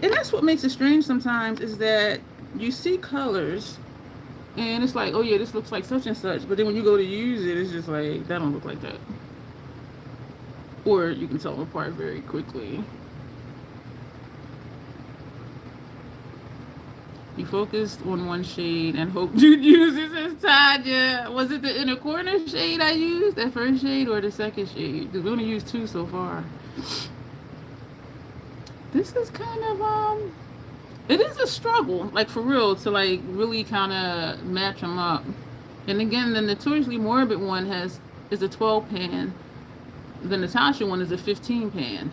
that's what makes it strange sometimes is that you see colors and it's like, oh yeah, this looks like such and such, but then when you go to use it, it's just like, that don't look like that. Or you can tell them apart very quickly. You focused on one shade and hoped you'd use it, says Tanya. Was it the inner corner shade I used, that first shade, or the second shade? Because we only used 2 so far. This is kind of, it is a struggle, like for real, to like really kind of match them up. And again, the notoriously morbid one is a 12 pan. The Natasha one is a 15 pan.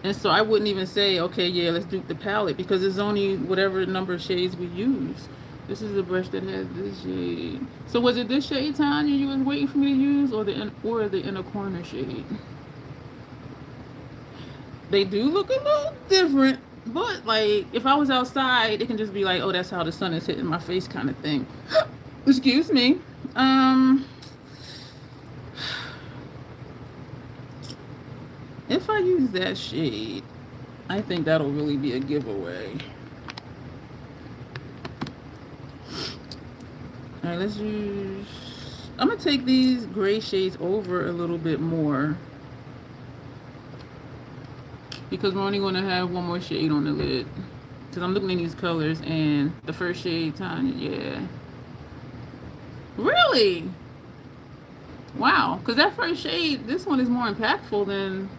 And so I wouldn't even say, okay, yeah, let's dupe the palette because it's only whatever number of shades we use. This is a brush that has this shade. So was it this shade, Tanya, you was waiting for me to use, or the inner corner shade? They do look a little different, but like if I was outside, it can just be like, oh, that's how the sun is hitting my face kind of thing. Excuse me. If I use that shade, I think that'll really be a giveaway. All right, let's use, I'm gonna take these gray shades over a little bit more because we're only gonna have one more shade on the lid. Because I'm looking at these colors and the first shade, Tanya, yeah. Really? Wow, because that first shade, this one is more impactful than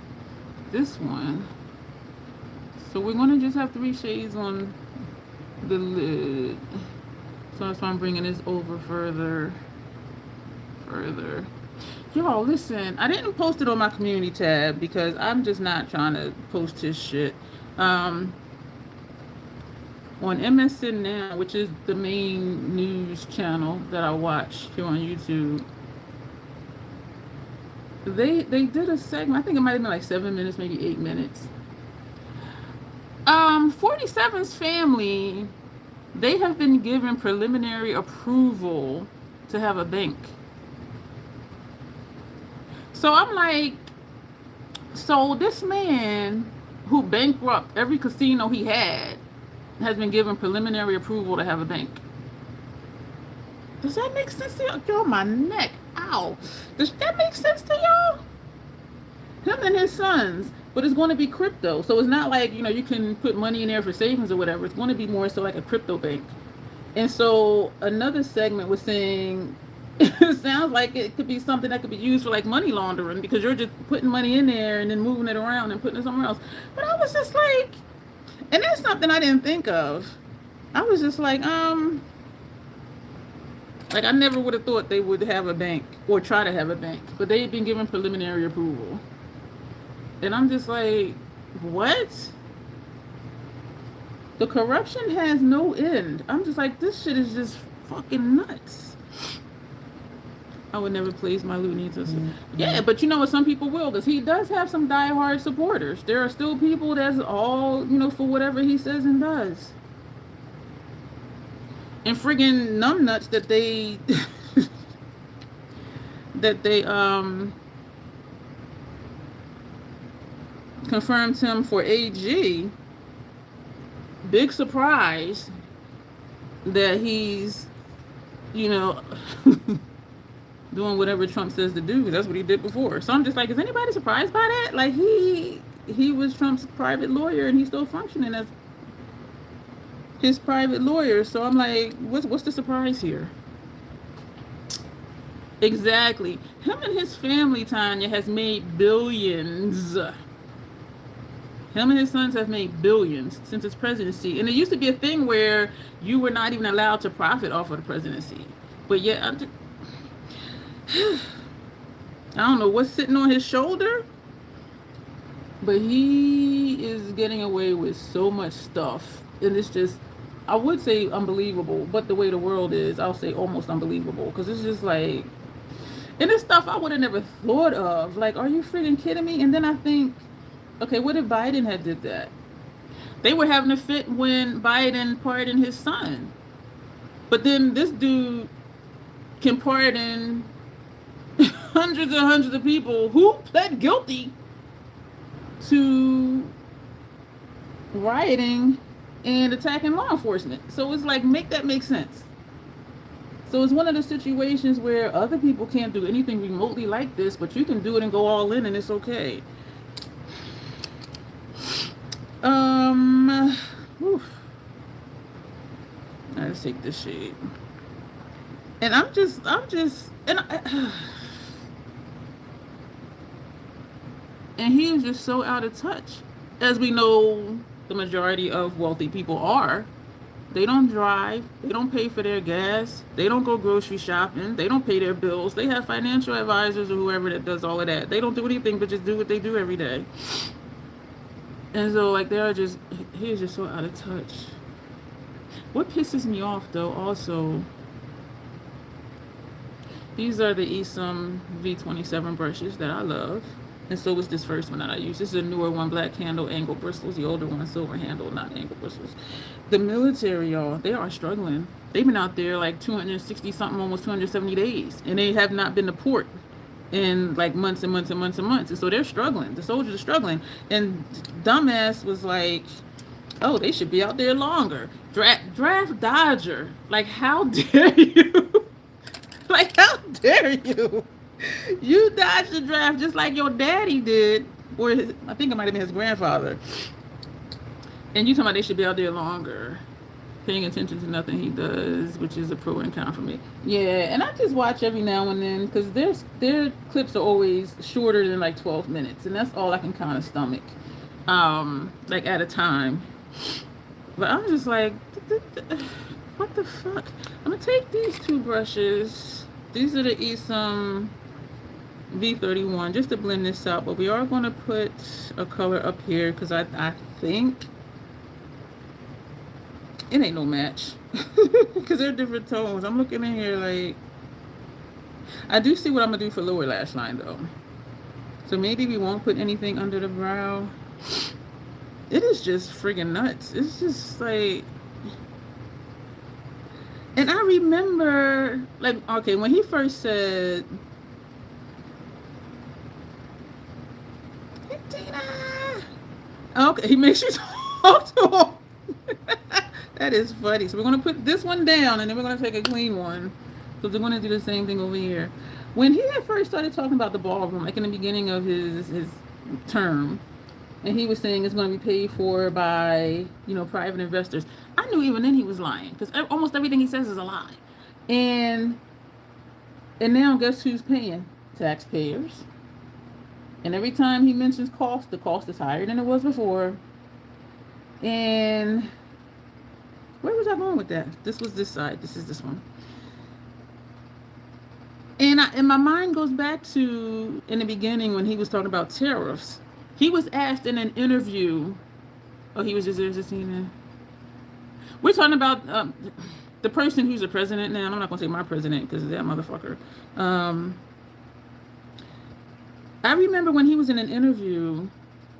this one. So we're gonna just have 3 shades on the lid. So that's why I'm bringing this over further. Y'all, listen, I didn't post it on my community tab because I'm just not trying to post this shit. On MSN Now, which is the main news channel that I watch here on YouTube, they did a segment, I think it might have been like 7 minutes, maybe 8 minutes. 47's family, they have been given preliminary approval to have a bank. So I'm like, so this man who bankrupt every casino he had has been given preliminary approval to have a bank. Does that make sense to y'all? Yo, my neck. Ow. Does that make sense to y'all? Him and his sons. But it's going to be crypto. So it's not like, you can put money in there for savings or whatever. It's going to be more so like a crypto bank. And so another segment was saying It sounds like it could be something that could be used for like money laundering because you're just putting money in there and then moving it around and putting it somewhere else. But I was just like, and that's something I didn't think of. I was just like I never would have thought they would have a bank or try to have a bank, but they've been given preliminary approval. And I'm just like, what? The corruption has no end. I'm just like, this shit is just fucking nuts. I would never please my Looney sister. Yeah, but you know what? Some people will, because he does have some diehard supporters. There are still people that's all, for whatever he says and does. And friggin' numbnuts that they that they confirmed him for AG. Big surprise that he's, doing whatever Trump says to do, because that's what he did before. So I'm just like, is anybody surprised by that? Like he was Trump's private lawyer and he's still functioning as his private lawyer. So I'm like, what's the surprise here? Exactly. Him and his family, Tanya, has made billions. Him and his sons have made billions since his presidency. And it used to be a thing where you were not even allowed to profit off of the presidency. But yet, I don't know what's sitting on his shoulder, but he is getting away with so much stuff. And it's just, I would say unbelievable, but the way the world is, I'll say almost unbelievable. Because it's just like, and it's stuff I would have never thought of. Like, are you freaking kidding me? And then I think, okay, what if Biden had did that? They were having a fit when Biden pardoned his son. But then this dude can pardon hundreds and hundreds of people who pled guilty to rioting and attacking law enforcement. So it's like, make that make sense. So it's one of the situations where other people can't do anything remotely like this, but you can do it and go all in and it's okay. Let's take this shade. And I'm just, and he is just so out of touch. As we know, the majority of wealthy people are. They don't drive. They don't pay for their gas. They don't go grocery shopping. They don't pay their bills. They have financial advisors or whoever that does all of that. They don't do anything but just do what they do every day. And so, like, he is just so out of touch. What pisses me off, though, also, these are the Esom V27 brushes that I love. And so is this first one that I use. This is a newer one, black handle, angle bristles. The older one, silver handle, not angle bristles. The military, y'all, they are struggling. They've been out there like 260 something, almost 270 days. And they have not been to port in like months and months and months and months. And so they're struggling. The soldiers are struggling. And dumbass was like, oh, they should be out there longer. Draft dodger. Like, how dare you? Like, how dare you? You dodged the draft just like your daddy did, or I think it might have been his grandfather. And you talking about they should be out there longer, paying attention to nothing he does, which is a pro and con for me. Yeah, and I just watch every now and then because their clips are always shorter than like 12 minutes, and that's all I can kind of stomach, like at a time. But I'm just like, what the fuck? I'm gonna take these two brushes. These are the Esom V31 just to blend this out, but we are going to put a color up here because I think it ain't no match because they're different tones. I'm looking in here like, I do see what I'm gonna do for lower lash line though, so maybe we won't put anything under the brow. It is just friggin' nuts. It's just like, and I remember, like, okay, when he first said, hey, Tina. Okay, he makes you talk to him. That is funny. So we're going to put this one down, and then we're going to take a clean one. So we're going to do the same thing over here. When he had first started talking about the ballroom, like in the beginning of his term, and he was saying it's going to be paid for by, private investors. I knew even then he was lying because almost everything he says is a lie. And And now guess who's paying? Taxpayers. And every time he mentions cost, the cost is higher than it was before. And where was I going with that? This was this side. This is this one. And my mind goes back to in the beginning when he was talking about tariffs. He was asked in an interview. Oh, he was just we're talking about the person who's the president now. I'm not gonna say my president because that motherfucker. I remember when he was in an interview,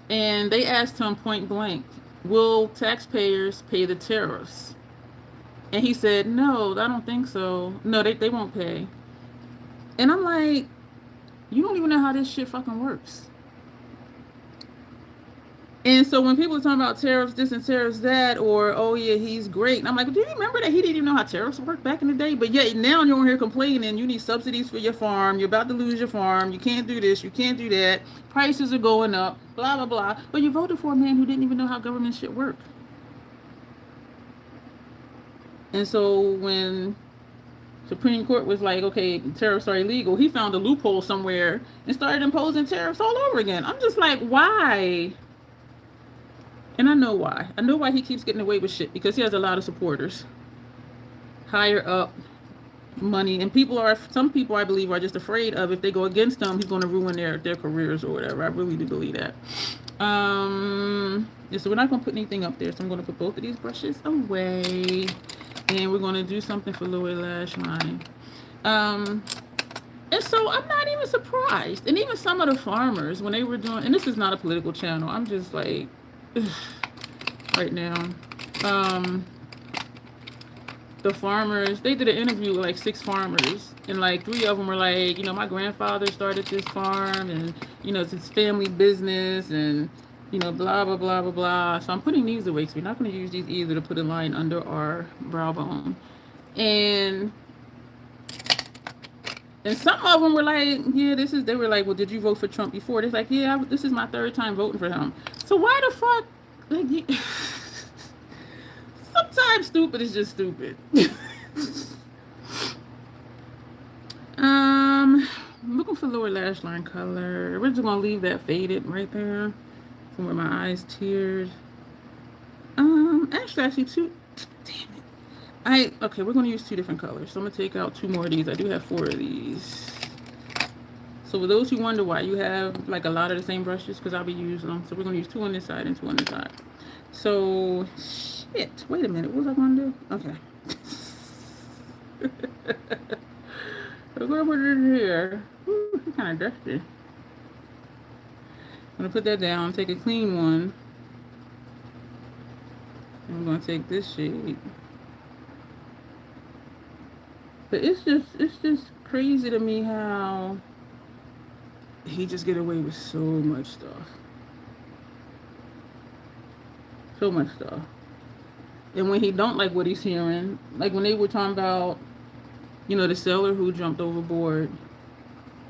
and they asked him point blank, "Will taxpayers pay the tariffs?" And he said, "No, I don't think so. No, they won't pay." And I'm like, you don't even know how this shit fucking works. And so when people are talking about tariffs this and tariffs that, or oh yeah, he's great, and I'm like, do you remember that he didn't even know how tariffs worked back in the day? But yet now you're here complaining you need subsidies for your farm, you're about to lose your farm, you can't do this, you can't do that, prices are going up, blah blah blah. But you voted for a man who didn't even know how government shit work. And so when Supreme Court was like, okay, tariffs are illegal, he found a loophole somewhere and started imposing tariffs all over again. I'm just like, why? And I know why. I know why he keeps getting away with shit, because he has a lot of supporters. Higher up money. And some people I believe are just afraid of if they go against him, he's going to ruin their careers or whatever. I really do believe that. Yeah, so we're not going to put anything up there. So I'm going to put both of these brushes away. And we're going to do something for lower lash line. And so I'm not even surprised. And even some of the farmers, when they were doing, and this is not a political channel, I'm just like, right now. The farmers, they did an interview with like 6 farmers, and like 3 of them were like, you know, my grandfather started this farm, and you know, it's his family business, and you know, blah blah blah blah blah. So I'm putting these away because we're not going to use these either to put a line under our brow bone. And some of them were like, yeah, they were like, well, did you vote for Trump before? They're like, yeah, this is my 3rd time voting for him. So why the fuck? Like, sometimes stupid is just stupid. I'm looking for lower lash line color. We're just gonna leave that faded right there from where my eyes teared. Actually, I see 2. Damn it. Okay, we're gonna use 2 different colors. So I'm gonna take out 2 more of these. I do have 4 of these. So for those who wonder why you have like a lot of the same brushes, because I'll be using them. So we're going to use 2 on this side and 2 on this side. So, shit. Wait a minute. What was I going to do? Okay. We're going to put it in here. Ooh, it's kind of dusty. I'm going to put that down. Take a clean one. And I'm going to take this shade. But it's just crazy to me how he just get away with so much stuff. So much stuff. And when he don't like what he's hearing, like when they were talking about, you know, the sailor who jumped overboard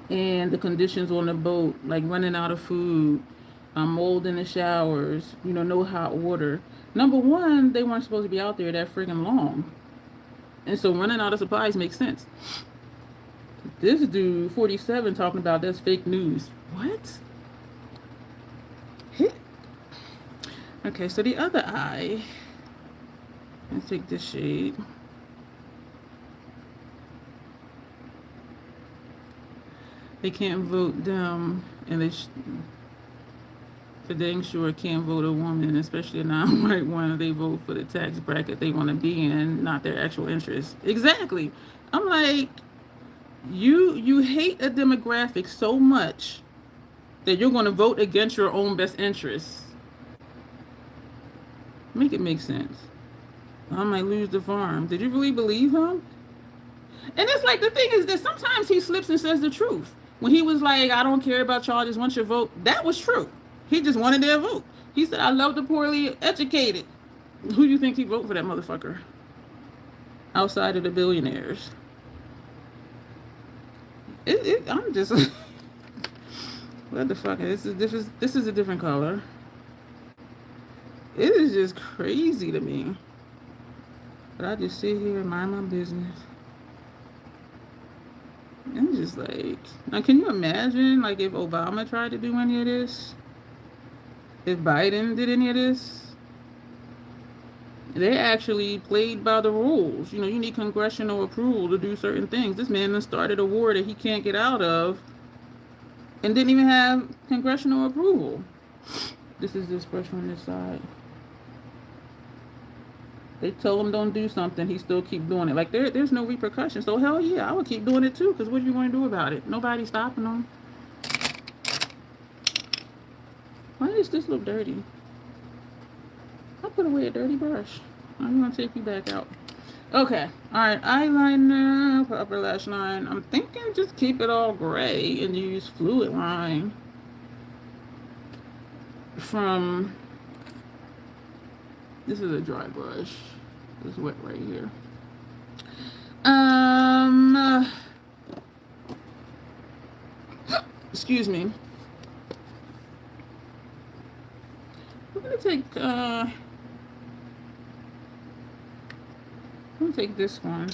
and the conditions on the boat, like running out of food, mold in the showers, you know, no hot water. Number one, they weren't supposed to be out there that friggin' long. And so running out of supplies makes sense. This dude, 47, talking about that's fake news. What? Okay, so the other eye. Let's take this shade. They can't vote them, and they for dang sure can't vote a woman, especially a non-white one. They vote for the tax bracket they want to be in, not their actual interests. Exactly. I'm like, you hate a demographic so much that you're going to vote against your own best interests. Make it make sense. I might lose the farm. Did you really believe him? And it's like, the thing is that sometimes he slips and says the truth. When he was like, I don't care about y'all, I just want your vote. That was true. He just wanted their vote. He said, I love the poorly educated. Who do you think he vote for that motherfucker? Outside of the billionaires. I'm just what the fuck? This is a different color. It is just crazy to me. But I just sit here and mind my business. I'm just like, now can you imagine, like, if Obama tried to do any of this? If Biden did any of this? They actually played by the rules. You know, you need congressional approval to do certain things. This man done started a war that he can't get out of and didn't even have congressional approval. This is this brush on this side. They tell him don't do something, he still keep doing it. Like there's no repercussion. So hell yeah, I would keep doing it too. Cause what are you going to do about it? Nobody's stopping them. Why does this look dirty? I put away a dirty brush. I'm gonna take you back out. Okay, all right. Eyeliner for upper lash line. I'm thinking just keep it all gray and use fluid line from. This is a dry brush. It's wet right here. Excuse me. We're gonna take I'm gonna take this one.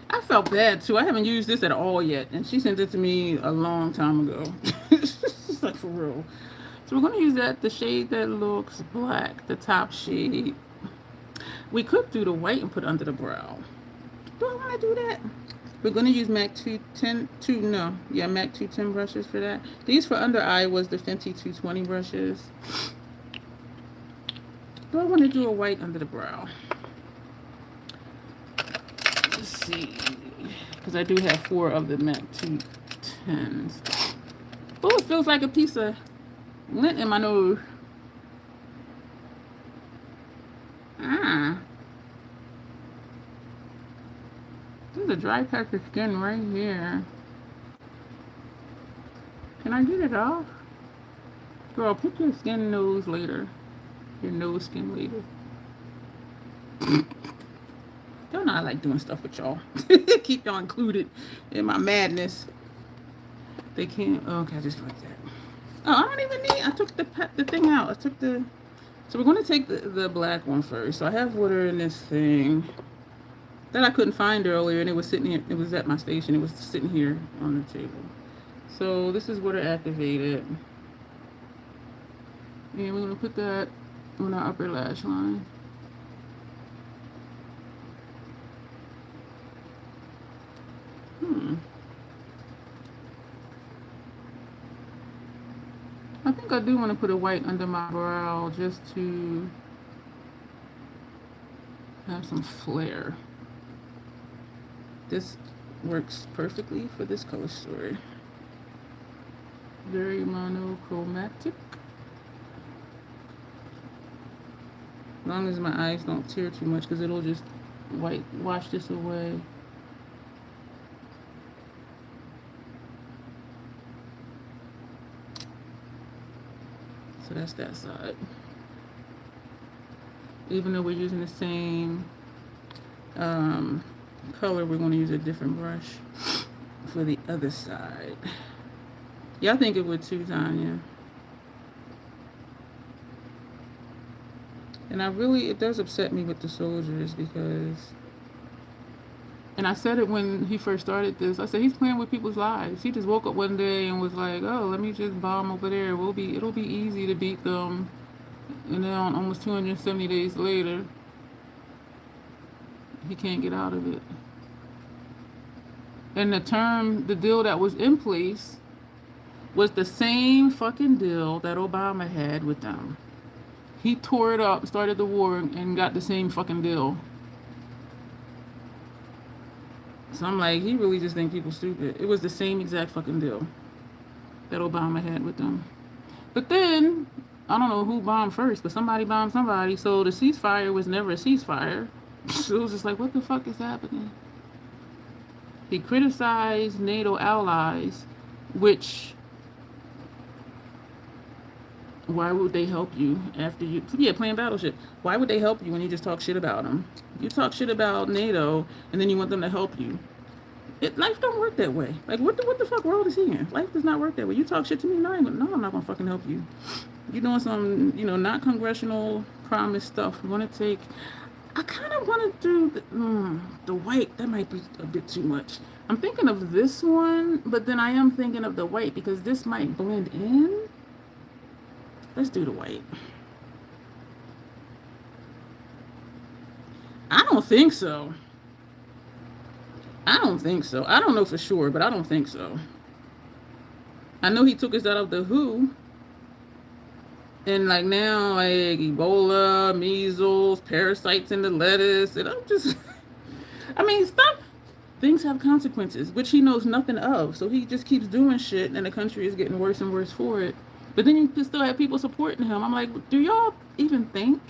I felt bad too. I haven't used this at all yet, and she sent it to me a long time ago. It's like for real. So we're gonna use that, the shade that looks black, the top shade. We could do the white and put under the brow. Do I want to do that? We're gonna use MAC 210, MAC 210 brushes for that. These for under eye was the Fenty 220 brushes. Do I want to do a white under the brow? Let's see, because I do have 4 of the MAC 210s. Oh, it feels like a piece of lint in my nose. There's a dry patch of skin right here. Can I get it off? Girl, pick your skin nose later. Your nose skin later. Y'all know I like doing stuff with y'all. Keep y'all included in my madness. They can't. Oh, okay, just like that. Oh, I don't even need. I took the thing out. I took the. So we're going to take the black one first. So I have water in this thing that I couldn't find earlier, and it was sitting here. It was at my station. It was sitting here on the table. So this is water activated, and we're going to put that on our upper lash line. I think I do want to put a white under my brow just to have some flair. This works perfectly for this color story. Very monochromatic. As long as my eyes don't tear too much, because it'll just wash this away. So that's that side. Even though we're using the same color, we're going to use a different brush for the other side. Y'all think it would too, Tanya? And it does upset me with the soldiers because, and I said it when he first started this, I said he's playing with people's lives. He just woke up one day and was like, oh, let me just bomb over there. It'll be easy to beat them. And then almost 270 days later, he can't get out of it. And the deal that was in place was the same fucking deal that Obama had with them. He tore it up, started the war, and got the same fucking deal. So I'm like, he really just think people stupid. It was the same exact fucking deal that Obama had with them. But then, I don't know who bombed first, but somebody bombed somebody. So the ceasefire was never a ceasefire. So it was just like, what the fuck is happening? He criticized NATO allies, which, why would they help you after you, playing battleship. Why would they help you when you just talk shit about them? You talk shit about NATO, and then you want them to help you. Life don't work that way. Like, what the fuck world is he in? Life does not work that way. You talk shit to me, no, I'm not gonna fucking help you. You're doing some, not congressional promise stuff. We want to take, I kind of want to do the white. That might be a bit too much. I'm thinking of this one, but then I am thinking of the white because this might blend in. Let's do the white. I don't think so. I don't think so. I don't know for sure, but I don't think so. I know he took us out of the WHO. And like now, like Ebola, measles, parasites in the lettuce. And I'm just, I mean, stuff, things have consequences, which he knows nothing of. So he just keeps doing shit, and the country is getting worse and worse for it. But then you can still have people supporting him. I'm like, do y'all even think?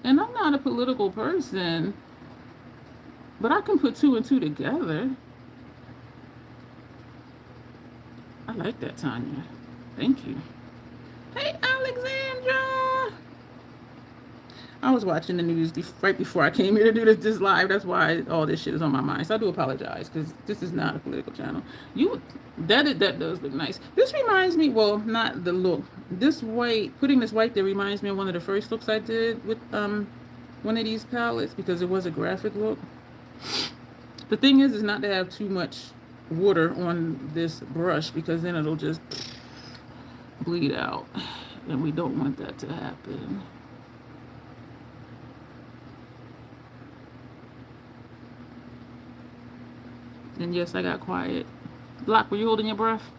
And I'm not a political person, but I can put two and two together. I like that, Tanya. Thank you. Hey, Alexandra. I was watching the news right before I came here to do this live. That's why all this shit is on my mind. So I do apologize because this is not a political channel. That does look nice. This reminds me, well, not the look. This white, putting this white there reminds me of one of the first looks I did with one of these palettes because it was a graphic look. The thing is not to have too much water on this brush because then it'll just bleed out, and we don't want that to happen. And yes, I got quiet. Block, were you holding your breath?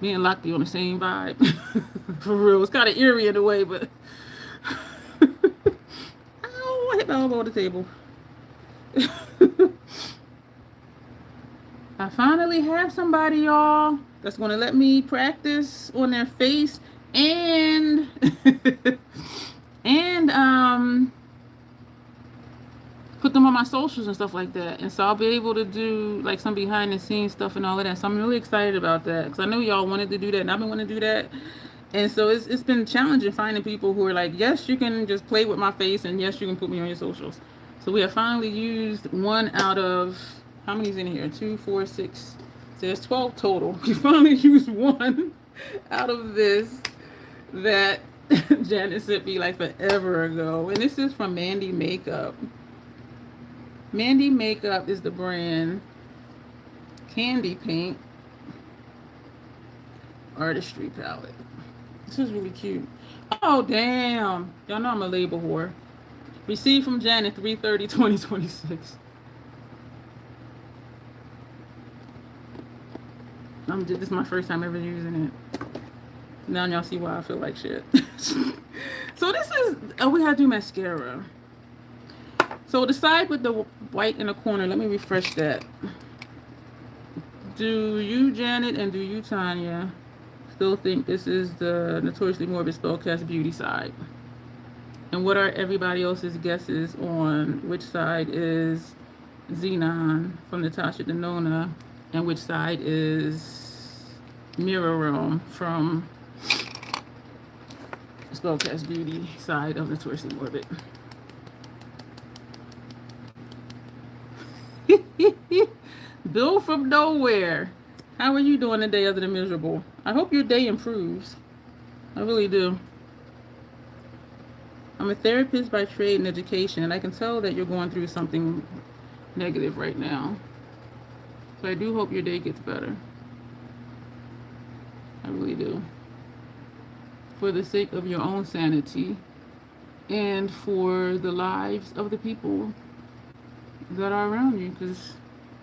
Me and Lockie on the same vibe. For real. It's kind of eerie in a way, but ow, I hit my elbow on the table. I finally have somebody, y'all, that's going to let me practice on their face and and put them on my socials and stuff like that. And so I'll be able to do like some behind the scenes stuff and all of that. So I'm really excited about that because I know y'all wanted to do that and I've been wanting to do that. And so it's been challenging finding people who are like, yes, you can just play with my face and yes, you can put me on your socials. So we have finally used one out of, how many's in here? 2, 4, 6. So there's 12 total. We finally used one out of this that Janet sent me like forever ago. And this is from Mandy Makeup. Mandy Makeup is the brand. Candy Paint Artistry Palette. This is really cute. Oh, damn. Y'all know I'm a label whore. Received from Janet 3/30/2026. This is my first time ever using it. Now y'all see why I feel like shit. So this is, oh, we gotta do mascara. So the side with the white in the corner, let me refresh that. Do you, Janet, and do you, Tanya, still think this is the Notoriously Morbid Spellcast Beauty side? And what are everybody else's guesses on which side is Xenon from Natasha Denona and which side is Mirror Realm from Spellcast Beauty side of Notoriously Morbid? Bill from nowhere. How are you doing today other than miserable? I hope your day improves. I really do. I'm a therapist by trade and education, and I can tell that you're going through something negative right now. So I do hope your day gets better. I really do. For the sake of your own sanity and for the lives of the people that are around you, because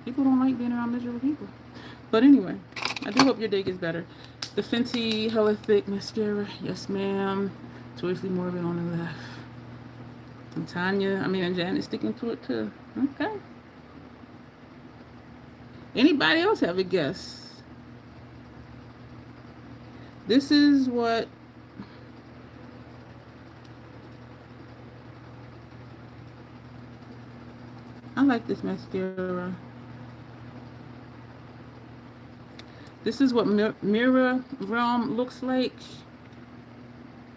people don't like being around miserable people. But anyway, I do hope your day gets better. The Fenty Hella Thick Mascara, yes ma'am. Joyfully Morbid on the left. And Tanya, and Janet sticking to it too. Okay. Anybody else have a guess? This is what I like this mascara. This is what Mirror Realm looks like.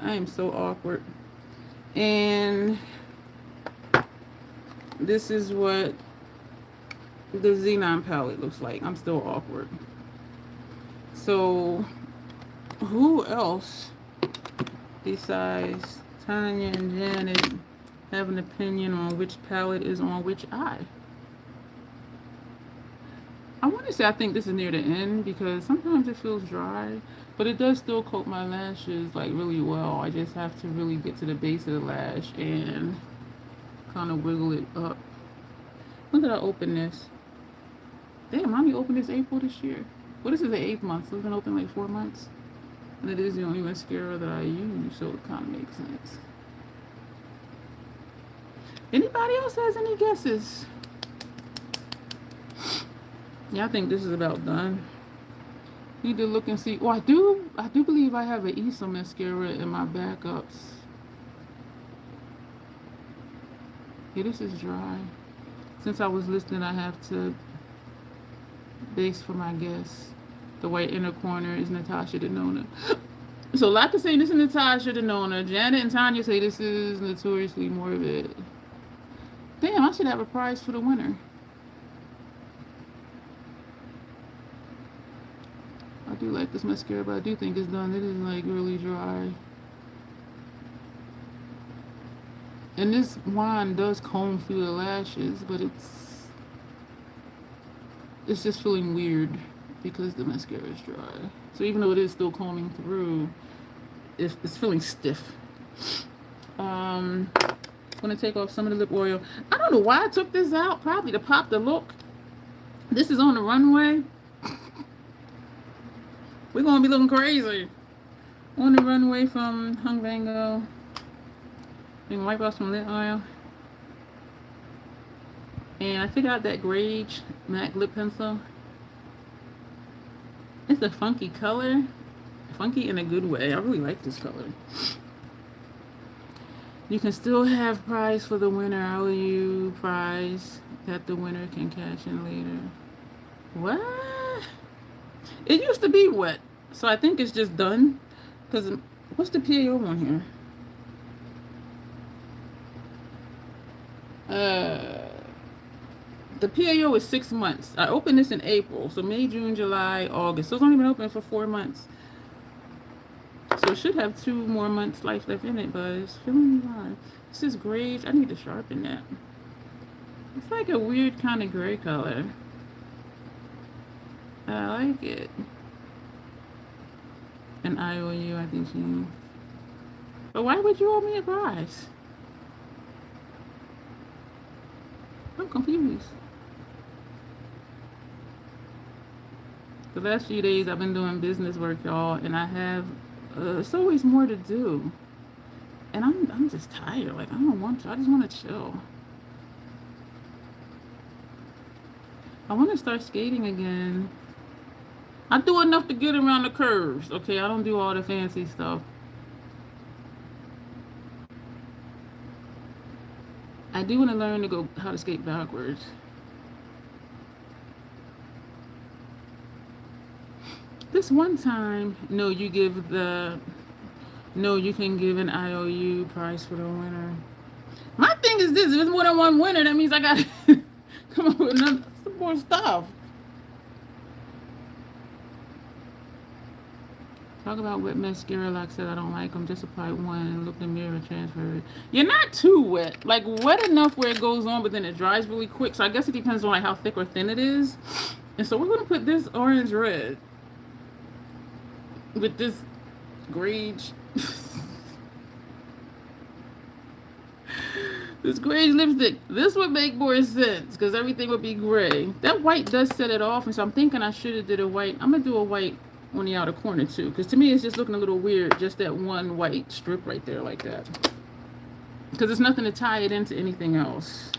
I am so awkward. And this is what the Xenon palette looks like. I'm still awkward. So who else besides Tanya and Janet have an opinion on which palette is on which eye. I want to say I think this is near the end because sometimes it feels dry, but it does still coat my lashes like really well. I just have to really get to the base of the lash and kind of wiggle it up. When did I open this? Damn, mommy opened this April this year. Well, this is the 8th month, so it's been open like 4 months. And it is the only mascara that I use, so it kind of makes sense. Anybody else has any guesses? Yeah, I think this is about done. Need to look and see. Oh, I do believe I have an Issa mascara in my backups. Yeah, this is dry. Since I was listening, I have to base for my guess. The white inner corner is Natasha Denona. So a lot to say this is Natasha Denona. Janet and Tanya say this is Notoriously Morbid. Damn, I should have a prize for the winner. I do like this mascara, but I do think it's done. It is like really dry. And this wand does comb through the lashes, but it's just feeling weird because the mascara is dry. So even though it is still combing through, it's feeling stiff. I'm gonna take off some of the lip oil. I don't know why I took this out, probably to pop the look. This is on the runway. We're gonna be looking crazy on the runway from Hung Vango. You can wipe off some lip oil. And I figured out that Grage MAC lip pencil. It's a funky color. Funky in a good way. I really like this color. You can still have prize for the winner. IOU prize that the winner can cash in later. What? It used to be wet. So I think it's just done. Because what's the PAO on here? The PAO is 6 months. I opened this in April. So May, June, July, August. So it's only been open for 4 months. So it should have 2 more months life left in it, but it's feeling dry. This is gray. I need to sharpen that. It's like a weird kind of gray color. I like it. An IOU, I think she. But why would you owe me a prize? I'm confused. The last few days I've been doing business work, y'all, and I have it's always more to do. And I'm just tired. Like I don't want to. I just want to chill. I want to start skating again. I do enough to get around the curves. Okay, I don't do all the fancy stuff. I do want to learn to go how to skate backwards. This one time, no, you can give an IOU prize for the winner. My thing is this: if there's more than one winner, that means I got to come up with some more stuff. Talk about wet mascara. Like I said, I don't like them. Just apply one and look in the mirror and transfer it. You're not too wet. Like wet enough where it goes on, but then it dries really quick. So I guess it depends on like how thick or thin it is. And so we're going to put this orange red with this Grage. This Grage lipstick. This would make more sense because everything would be gray. That white does set it off. And so I'm thinking I should have did a white. I'm going to do a white on the outer corner too, because to me it's just looking a little weird, just that one white strip right there like that, because there's nothing to tie it into anything else.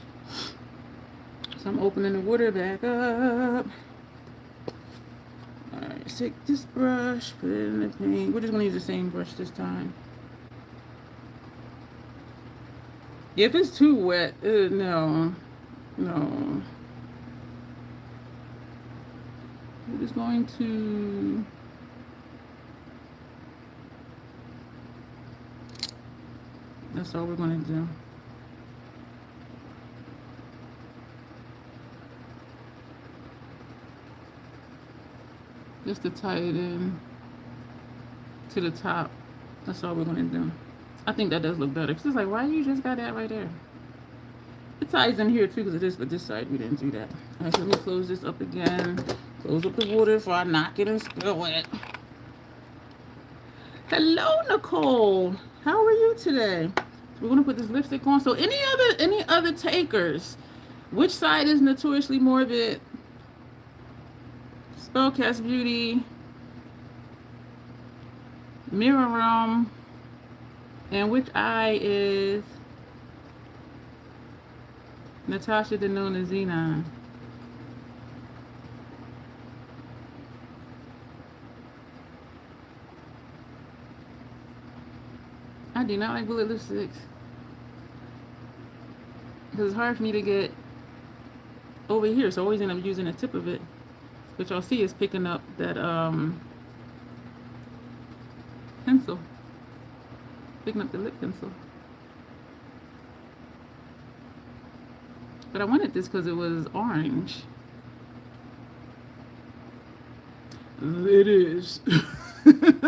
So I'm opening the water back up. Alright, take this brush, put it in the paint. We're just gonna use the same brush this time. If it's too wet, no. We're just going to that's all we're going to do. Just to tie it in to the top. That's all we're going to do. I think that does look better. Because it's like, why you just got that right there? It ties in here too because it is, but this side we didn't do that. All right, so let me close this up again. Close up the water before I knock it and spill it. Hello, Nicole. How are you today? We're gonna put this lipstick on. So any other takers? Which side is notoriously morbid? Spellcast Beauty, Mirror Realm, and which eye is Natasha Denona Xenon? I do not like bullet lipsticks because it's hard for me to get over here, so I always end up using the tip of it, which y'all see is picking up that pencil, picking up the lip pencil. But I wanted this because it was orange. It is. I'm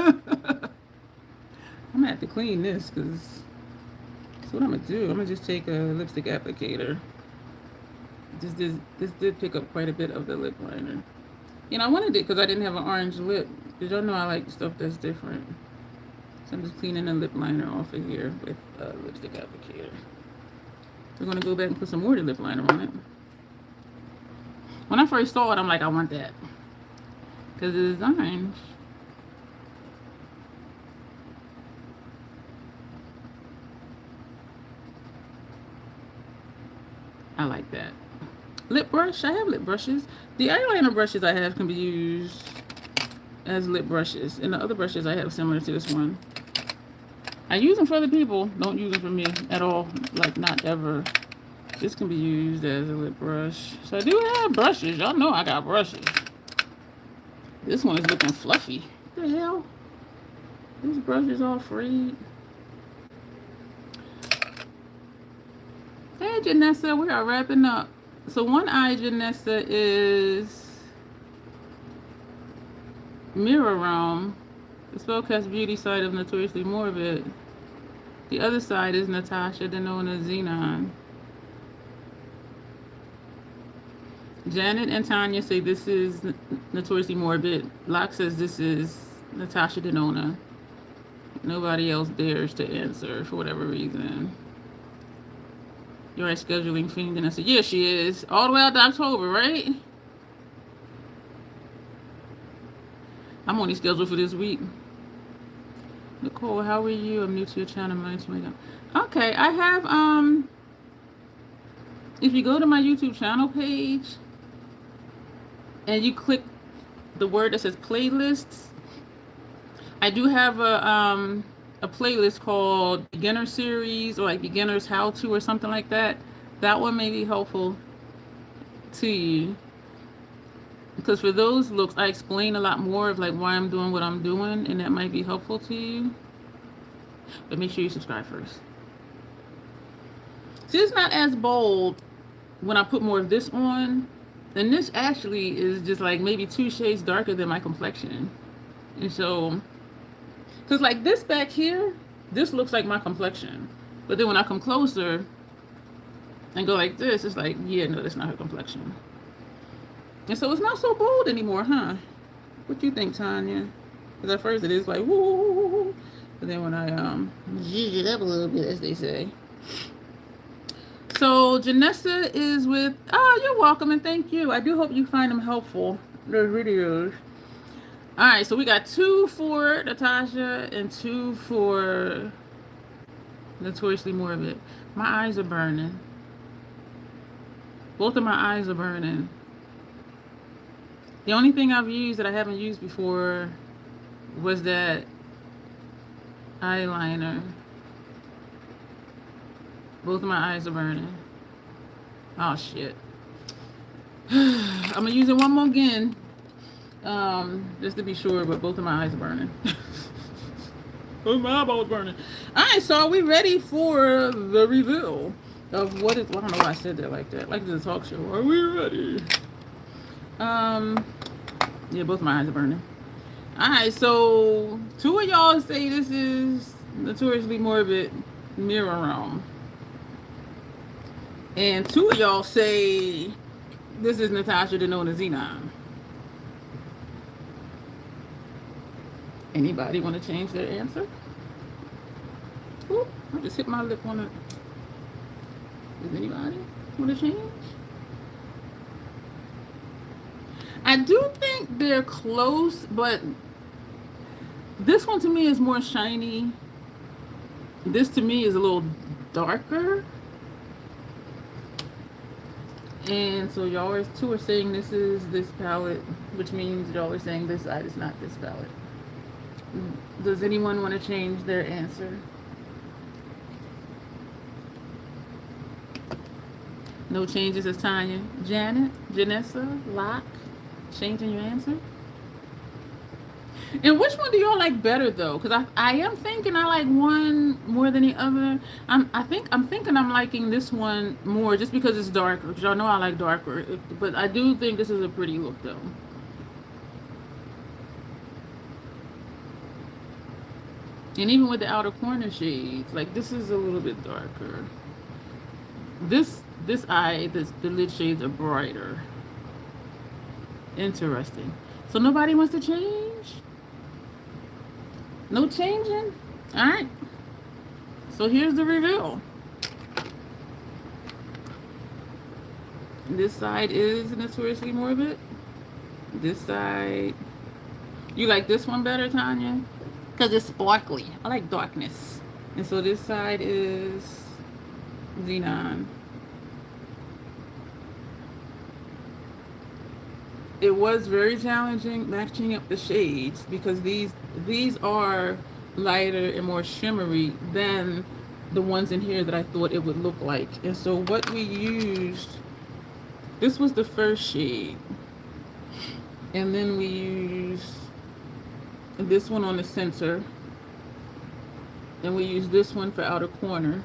gonna have to clean this because that's what I'm gonna do. I'm gonna just take a lipstick applicator. This did pick up quite a bit of the lip liner. You know, I wanted it because I didn't have an orange lip. Did y'all know I like stuff that's different? So I'm just cleaning the lip liner off of here with a lipstick applicator. We're gonna go back and put some more lip liner on it. When I first saw it, I'm like, I want that because it's orange. I like that. Lip brush. I have lip brushes. The eyeliner brushes I have can be used as lip brushes, and the other brushes I have similar to this one. I use them for other people. Don't use them for me at all. Like, not ever. This can be used as a lip brush. So I do have brushes. Y'all know I got brushes. This one is looking fluffy. What the hell? This brush is all frayed. Hey, Janessa, we are wrapping up. So one eye, Janessa, is Mirror Realm, the Spellcast Beauty side of Notoriously Morbid. The other side is Natasha Denona Xenon. Janet and Tanya say this is Notoriously Morbid. Locke says this is Natasha Denona. Nobody else dares to answer for whatever reason. You're a scheduling fiend, and I said, yeah, she is. All the way out to October, right? I'm only scheduled for this week. Nicole, how are you? I'm new to your channel. Okay, I have, if you go to my YouTube channel page and you click the word that says playlists, I do have a playlist called Beginner Series or like Beginner's How To or something like that. That one may be helpful to you because for those looks I explain a lot more of like why I'm doing what I'm doing, and that might be helpful to you. But make sure you subscribe first. See, it's not as bold when I put more of this on, and this actually is just like maybe 2 shades darker than my complexion. And so because like this back here, this looks like my complexion. But then when I come closer and go like this, it's like, yeah, no, that's not her complexion. And so it's not so bold anymore, huh? What do you think, Tanya? Because at first it is like, woo. But then when I zhuzh it up a little bit, as they say. So Janessa is with, you're welcome and thank you. I do hope you find them helpful, those videos. All right, so we got 2 for Natasha and 2 for Notoriously Morbid. My eyes are burning. Both of my eyes are burning. The only thing I've used that I haven't used before was that eyeliner. Both of my eyes are burning. Oh, shit. I'm going to use it one more again. Just to be sure, but both of my eyes are burning. Both my eyeballs burning. Alright, so are we ready for the reveal of what is, well, I don't know why I said that like that. Like the talk show. Are we ready? Yeah, both my eyes are burning. Alright, so 2 of y'all say this is Notoriously Morbid Mirror Realm. And 2 of y'all say this is Natasha Denona Xenon. Anybody want to change their answer? Ooh, I just hit my lip on it. Does anybody want to change? I do think they're close, but this one to me is more shiny. This to me is a little darker. And so y'all are 2 are saying this is this palette, which means y'all are saying this side is not this palette. Does anyone want to change their answer? No changes as Tanya. Janet, Janessa, Locke, changing your answer? And which one do y'all like better though? Because I am thinking I like one more than the other. I'm thinking I'm liking this one more just because it's darker. Because y'all know I like darker. But I do think this is a pretty look though. And even with the outer corner shades, like this is a little bit darker. This eye, the lid shades are brighter. Interesting. So nobody wants to change? No changing? Alright. So here's the reveal. This side is notoriously morbid. This side. You like this one better, Tanya? Because it's sparkly. I like darkness. And so this side is Xenon. It was very challenging matching up the shades because these are lighter and more shimmery than the ones in here that I thought it would look like. And so what we used, this was the first shade. And then we used this one on the center. And we used this one for outer corner.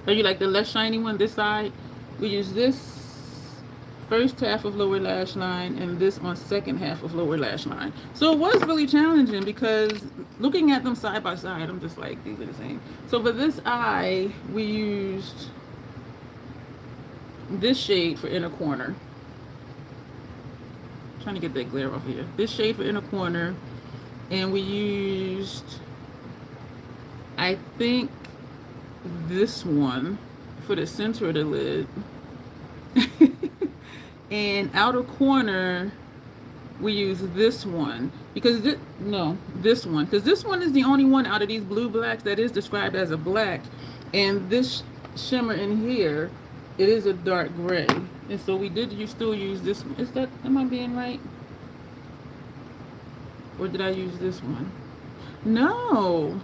Are you like the less shiny one this side? We used this first half of lower lash line and this on second half of lower lash line. So it was really challenging because looking at them side by side, I'm just like, these are the same. So for this eye, we used this shade for inner corner. I'm trying to get that glare off here. This shade for inner corner. And we used, I think, this one for the center of the lid. And outer corner, we use this one because this one, because this one is the only one out of these blue blacks that is described as a black, and this shimmer in here, it is a dark gray, and so we did. You still use this one. Is that? Am I being right? Or did I use this one? No,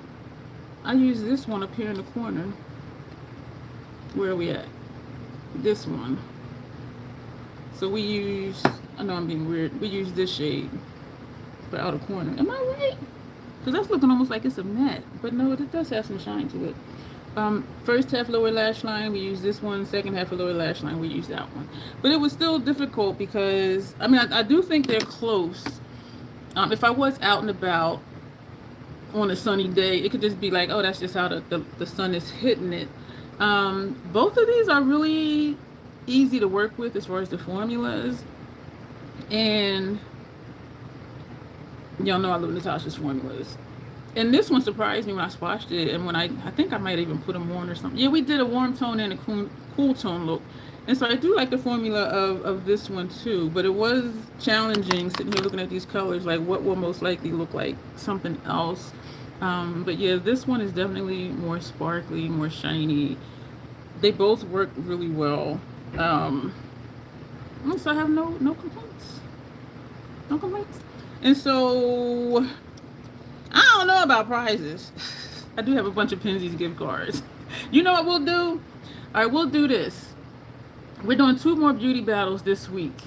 I used this one up here in the corner. Where are we at? This one. So we use, I know I'm being weird, we use this shade for outer corner. Am I right? Because that's looking almost like it's a matte. But no, it does have some shine to it. First half lower lash line, we use this one. Second half of lower lash line, we use that one. But it was still difficult because, I mean, I do think they're close. If I was out and about on a sunny day, it could just be like, oh, that's just how the sun is hitting it. Both of these are really easy to work with as far as the formulas, and y'all know I love Natasha's formulas. And this one surprised me when I swatched it, and when I think I might even put them on or something. Yeah, we did a warm tone and a cool tone look, and so I do like the formula of this one too. But it was challenging sitting here looking at these colors, like what will most likely look like something else. But yeah, this one is definitely more sparkly, more shiny. They both work really well. So I have no complaints. No complaints. And so I don't know about prizes. I do have a bunch of Penzies gift cards. You know what we'll do? Alright, we'll do this. We're doing 2 more beauty battles this week.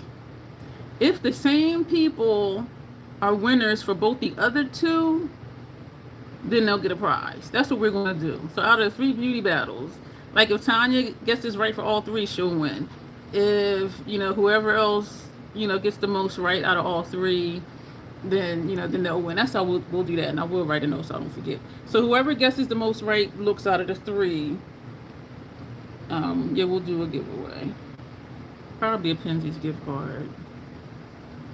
If the same people are winners for both the other 2, then they'll get a prize. That's what we're gonna do. So out of 3 beauty battles, like if Tanya gets this right for all 3, she'll win. If, whoever else, gets the most right out of all 3, then, then they'll win. That's how we'll do that. And I will write a note so I don't forget. So whoever guesses the most right looks out of the 3, Yeah, we'll do a giveaway. Probably a Penzies gift card.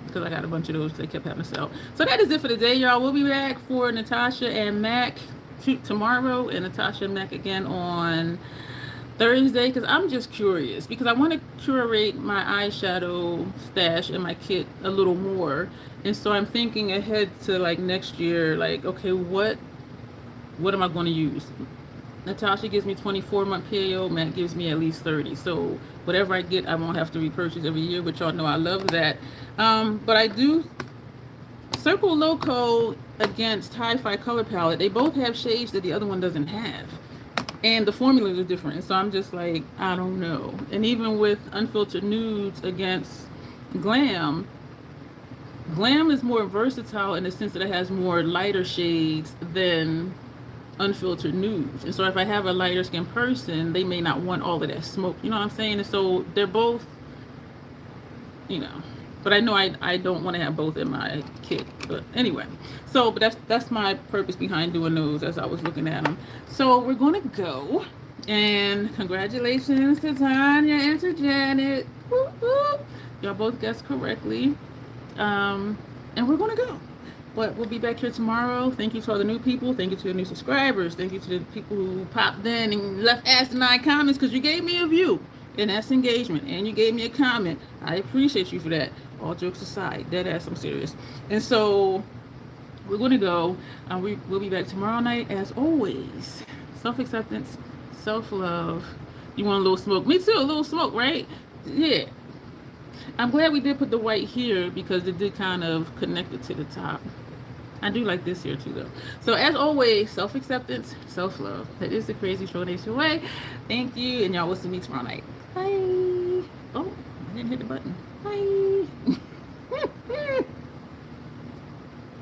Because I got a bunch of those they kept having to sell. So that is it for today, y'all. We'll be back for Natasha and Mac tomorrow, and Natasha and Mac again on Thursday, because I'm just curious, because I want to curate my eyeshadow stash in my kit a little more. And so I'm thinking ahead to like next year, like, okay, what am I going to use? Natasha gives me 24-month PAO, Matt gives me at least 30. So whatever I get, I won't have to repurchase every year, but y'all know I love that. But I do Circle Loco against Hi-Fi Color Palette. They both have shades that the other one doesn't have. And the formulas are different. So I'm just like, I don't know. And even with Unfiltered Nudes against Glam, Glam is more versatile in the sense that it has more lighter shades than Unfiltered Nudes. And so if I have a lighter skinned person, they may not want all of that smoke. You know what I'm saying? And so they're both, you know. But I know I don't want to have both in my kit. But anyway, so but that's my purpose behind doing those as I was looking at them. So we're going to go. And congratulations to Tanya and to Janet. Woo, woo. Y'all both guessed correctly. And we're going to go. But we'll be back here tomorrow. Thank you to all the new people. Thank you to the new subscribers. Thank you to the people who popped in and left asinine comments, because you gave me a view. And that's engagement. And you gave me a comment. I appreciate you for that. All jokes aside, dead ass, I'm serious. And so we're going to go. We'll be back tomorrow night as always. Self-acceptance, self-love. You want a little smoke? Me too, a little smoke, right? Yeah. I'm glad we did put the white here because it did kind of connect it to the top. I do like this here too, though. So as always, self-acceptance, self-love. That is the Crazy Troll Nation way. Thank you, and y'all will see me tomorrow night. Bye. Oh, I didn't hit the button.